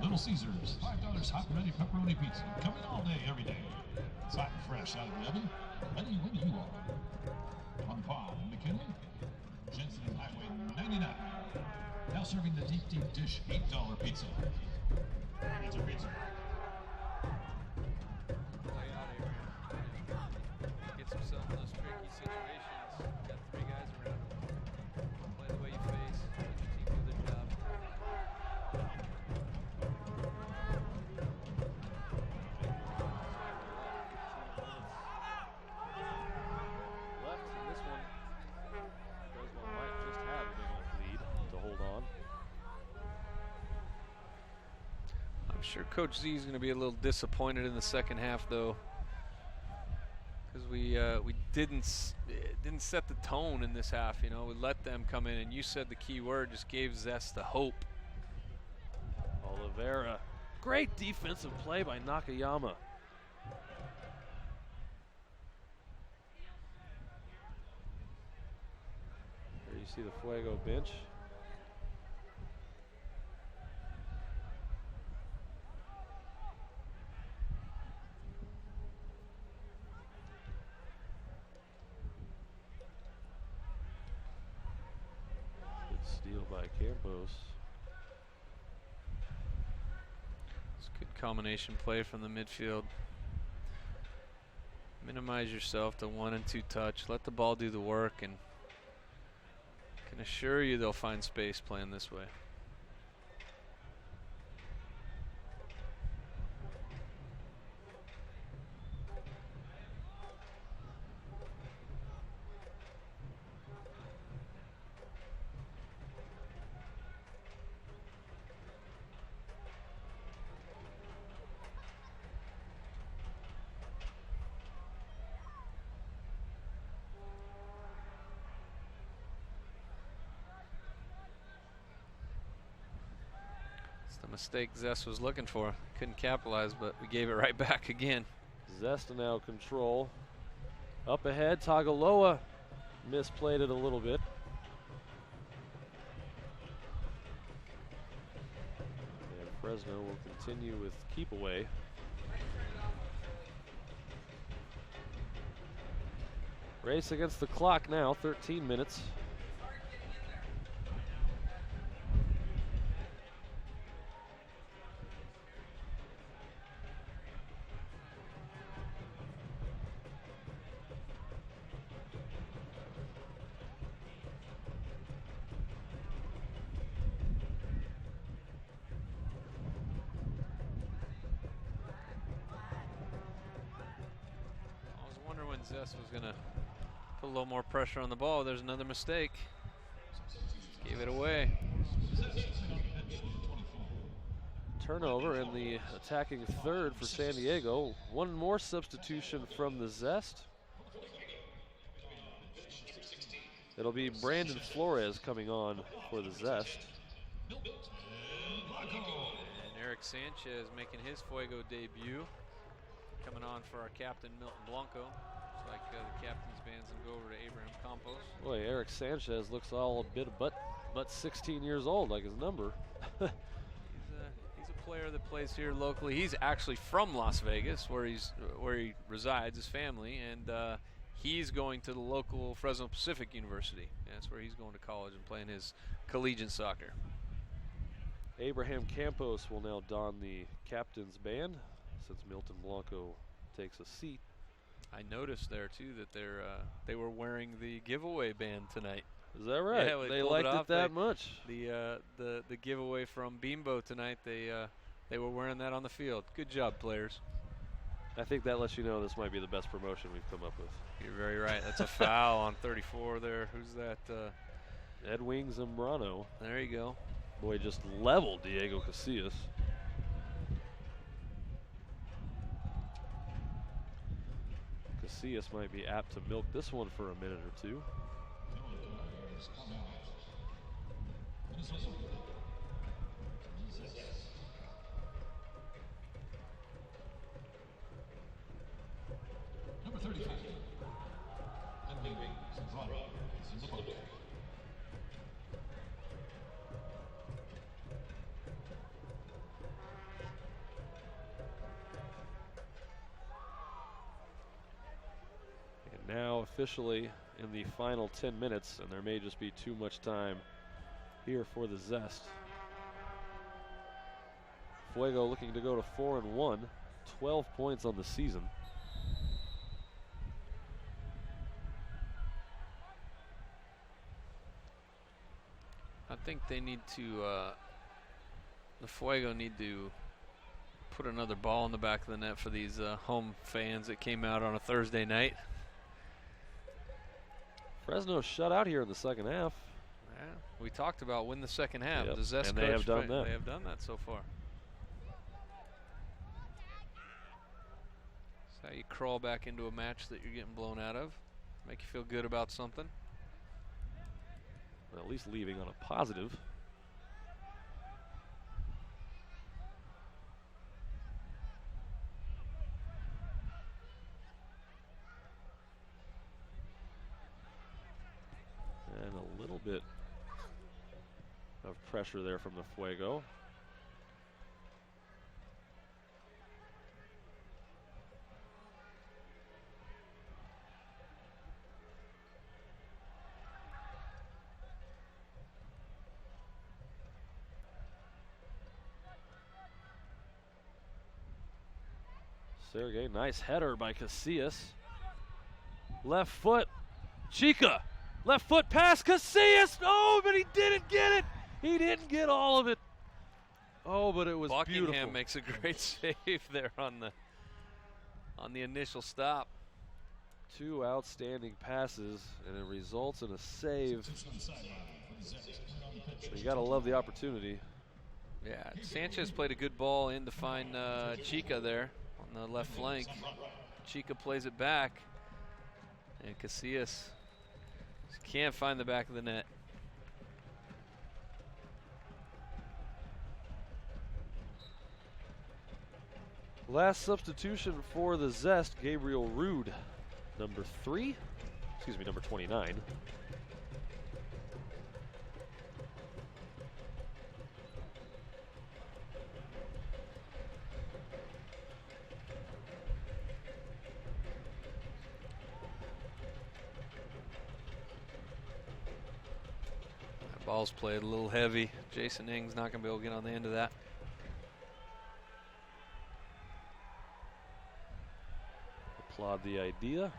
Little Caesars, $5 hot and ready pepperoni pizza. Coming all day, every day. It's hot and fresh out of the oven. Ready when you are. On Palm, McKinley, Jensen and Highway 99. Now serving the deep dish $8 pizza. Pizza, pizza. Gets himself in those tricky situations. Got three guys around him. Play the way you face. Let your team do their job. Left in this one. Fresno might just have a big enough lead to hold on. I'm sure Coach Z is going to be a little disappointed in the second half, though, because we didn't set the tone in this half. You know, we let them come in, and you said the key word, just gave Zest the hope. Oliveira, great defensive play by Nakayama. There you see the Fuego bench. Steal by Campos. It's a good combination play from the midfield. Minimize yourself to 1 and 2 touch. Let the ball do the work, and can assure you they'll find space playing this way. The mistake Zest was looking for. Couldn't capitalize, but we gave it right back again. Zest now control. Up ahead, Tagaloa misplayed it a little bit. And Fresno will continue with keep away. Race against the clock now, 13 minutes. Zest was going to put a little more pressure on the ball. There's another mistake. Gave it away. Turnover in the attacking third for San Diego. One more substitution from the Zest. It'll be Brandon Flores coming on for the Zest. And Eric Sanchez making his Fuego debut. Coming on for our captain, Milton Blanco. Looks like the captain's band's going to go over to Abraham Campos. Boy, Eric Sanchez looks all a bit but 16 years old, like his number. He's a player that plays here locally. He's actually from Las Vegas, where he resides, his family, and he's going to the local Fresno Pacific University. That's where he's going to college and playing his collegiate soccer. Abraham Campos will now don the captain's band since Milton Blanco takes a seat. I noticed there too that they were wearing the giveaway band tonight. Is that right? Yeah, they liked it that much. The giveaway from Bimbo tonight. They were wearing that on the field. Good job, players. I think that lets you know this might be the best promotion we've come up with. You're very right. That's a foul on 34 there. Who's that? Edwin Zambrano. There you go. Boy, just leveled Diego Casillas. Casillas might be apt to milk this one for a minute or two. Number 35. Now officially in the final 10 minutes, and there may just be too much time here for the Zest. Fuego looking to go to 4-1, 12 points on the season. I think they need to, the Fuego need to put another ball in the back of the net for these home fans that came out on a Thursday night. Fresno shut out here in the second half. Yeah, we talked about win the second half. Yep. The Zest and they have done that. They have done that so far. That's how you crawl back into a match that you're getting blown out of. Make you feel good about something. Or at least leaving on a positive. And a little bit of pressure there from the Fuego. Sergey, nice header by Casillas. Left foot, Chica. Left foot pass, Casillas. Oh, but he didn't get it. He didn't get all of it. Oh, but it was Buckingham beautiful. Makes a great save there on the initial stop. Two outstanding passes, and it results in a save. So you got to love the opportunity. Yeah, Sanchez played a good ball in to find Chica there on the left flank. Chica plays it back, and Casillas can't find the back of the net. Last substitution for the Zest, Gabriel Rude, number 29. Ball's played a little heavy. Jason Ng's not going to be able to get on the end of that. Applaud the idea.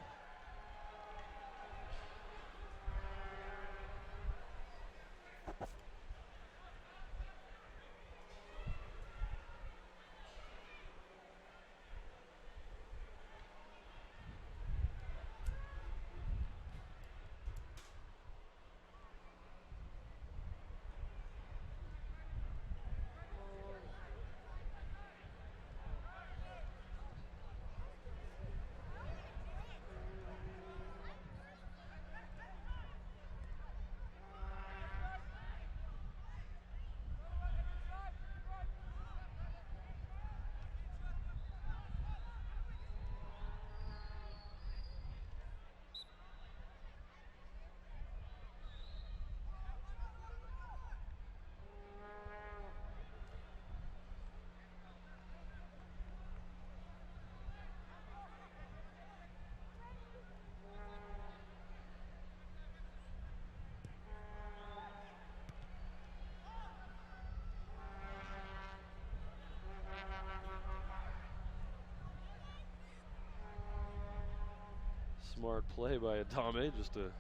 Smart play by Adame just to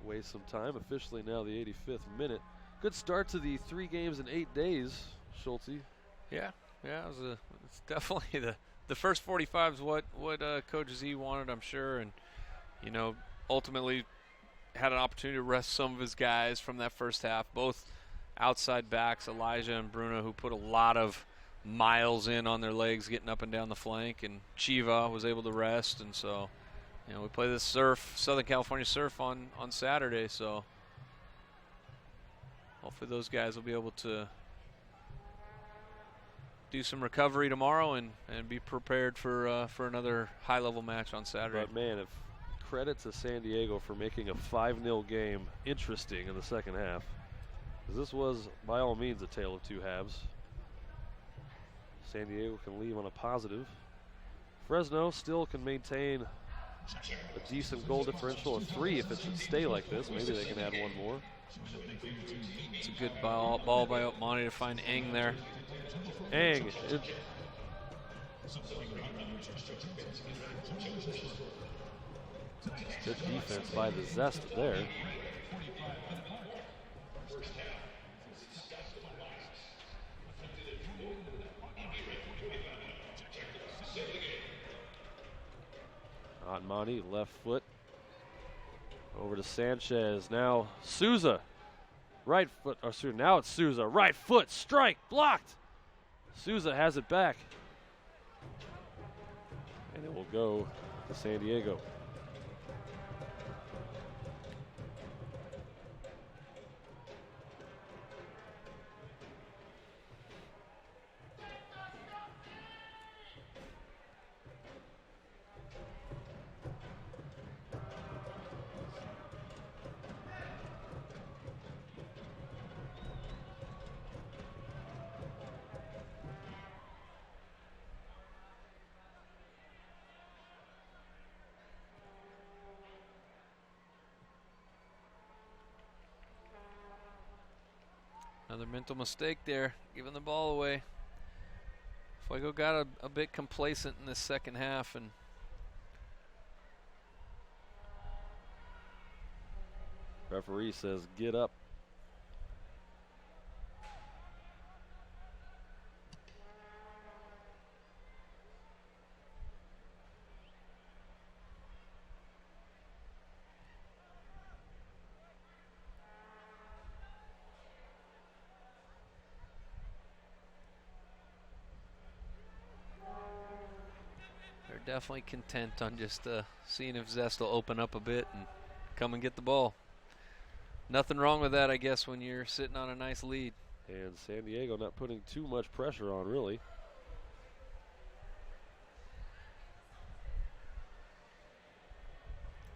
waste some time. Officially now the 85th minute. Good start to the 3 games in 8 days, Schulte. Yeah, it's definitely the first 45 is what Coach Z wanted, I'm sure, and ultimately had an opportunity to rest some of his guys from that first half. Both outside backs, Elijah and Bruno, who put a lot of miles in on their legs, getting up and down the flank, and Chiva was able to rest, and so. We play this Southern California Surf on Saturday, so hopefully those guys will be able to do some recovery tomorrow and be prepared for another high-level match on Saturday. But, man, credit to San Diego for making a 5-0 game interesting in the second half. Because this was, by all means, a tale of 2 halves. San Diego can leave on a positive. Fresno still can maintain a decent goal differential of 3 if it should stay like this. Maybe they can add 1 more. It's a good ball by Otmani to find Eng there. Eng. Good defense by the Zest there. Otmani, left foot. Over to Sanchez. Now Souza. Right foot. Now it's Souza. Right foot. Strike. Blocked. Souza has it back. And it will go to San Diego. Another mental mistake there, giving the ball away. Fuego got a bit complacent in this second half, and referee says get up. definitely content on just seeing if Zest will open up a bit and come and get the ball. Nothing wrong with that, I guess, when you're sitting on a nice lead. And San Diego not putting too much pressure on, really.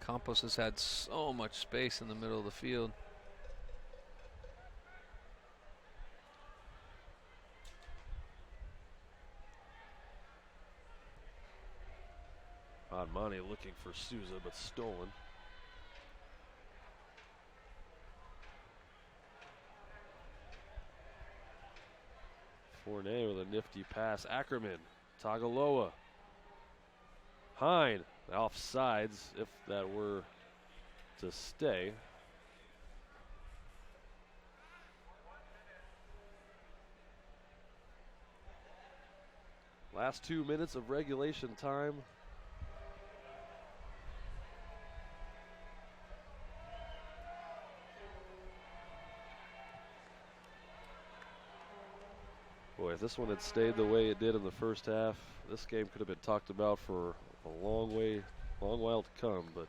Campos has had so much space in the middle of the field. Admani looking for Souza, but stolen. Fournier with a nifty pass. Ackerman, Tagaloa, Hine, offsides if that were to stay. Last 2 minutes of regulation time. Boy, if this one had stayed the way it did in the first half, this game could have been talked about for a long while to come, but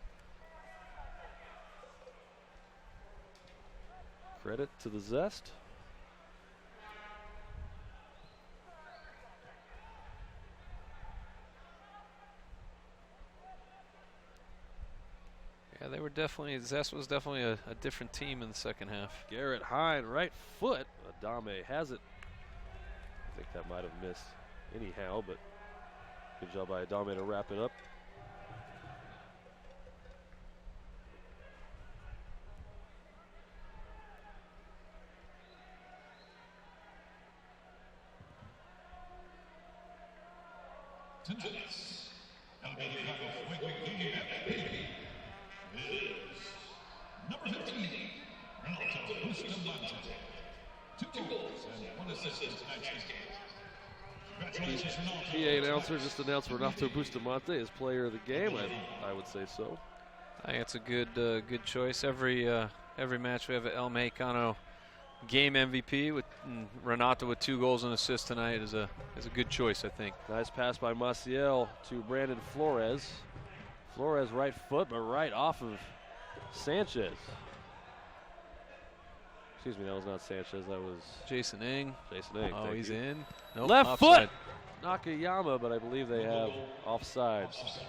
credit to the Zest. Yeah, they were definitely, Zest was definitely a different team in the second half. Garrett Hine, right foot. Adame has it. I think that might have missed anyhow, but good job by Adame to wrap it up. Tonight's El Mexicano Fuego Game MVP is number 15, Renato Bustamante. 2 goals and 1 assist in tonight's game. Congratulations, Renato. PA announcer just announced Renato Bustamante as player of the game. I would say so. I think it's a good choice. Every match we have an El Mexicano game MVP with Renato with 2 goals and assists tonight is a good choice, I think. Nice pass by Maciel to Brandon Flores. Flores right foot, but right off of Sanchez. Excuse me, that was not Sanchez. That was Jason Ng. Jason Ng. Oh, he's in. Nope, Left offside. foot. Nakayama, but I believe they have offside. It's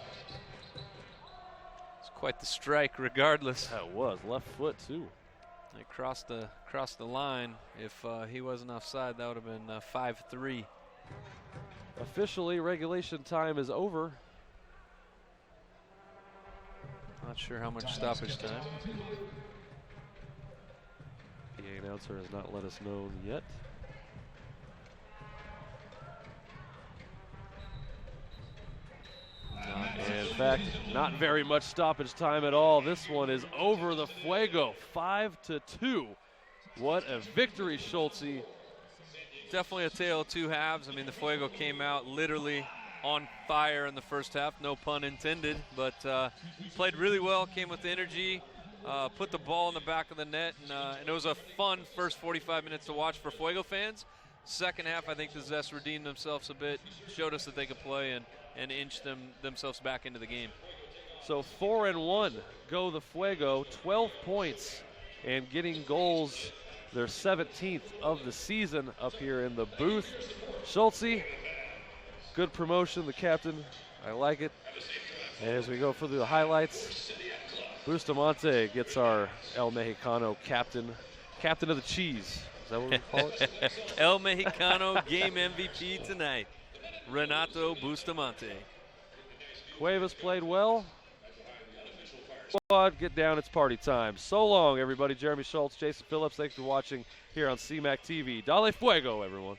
quite the strike, regardless. That was left foot too. They crossed the line. If he wasn't offside, that would have been 5-3. Officially, regulation time is over. Not sure how much stoppage time. The announcer has not let us know yet. And in fact, not very much stoppage time at all. This one is over the Fuego, 5-2. What a victory, Schultze. Definitely a tale of 2 halves. I mean, the Fuego came out literally on fire in the first half, no pun intended, but played really well, came with energy, put the ball in the back of the net, and it was a fun first 45 minutes to watch for Fuego fans. Second half, I think the Zest redeemed themselves a bit, showed us that they could play and inch themselves back into the game. So 4-1 go the Fuego, 12 points, and getting goals, their 17th of the season up here in the booth. Schultze, good promotion, the captain. I like it. And as we go through the highlights, Bustamante gets our El Mexicano captain of the cheese. Is that what we call it? El Mexicano game MVP tonight, Renato Bustamante. Cuevas played well. Squad, get down, it's party time. So long, everybody. Jeremy Schultz, Jason Phillips, thanks for watching here on CMAC TV. Dale Fuego, everyone.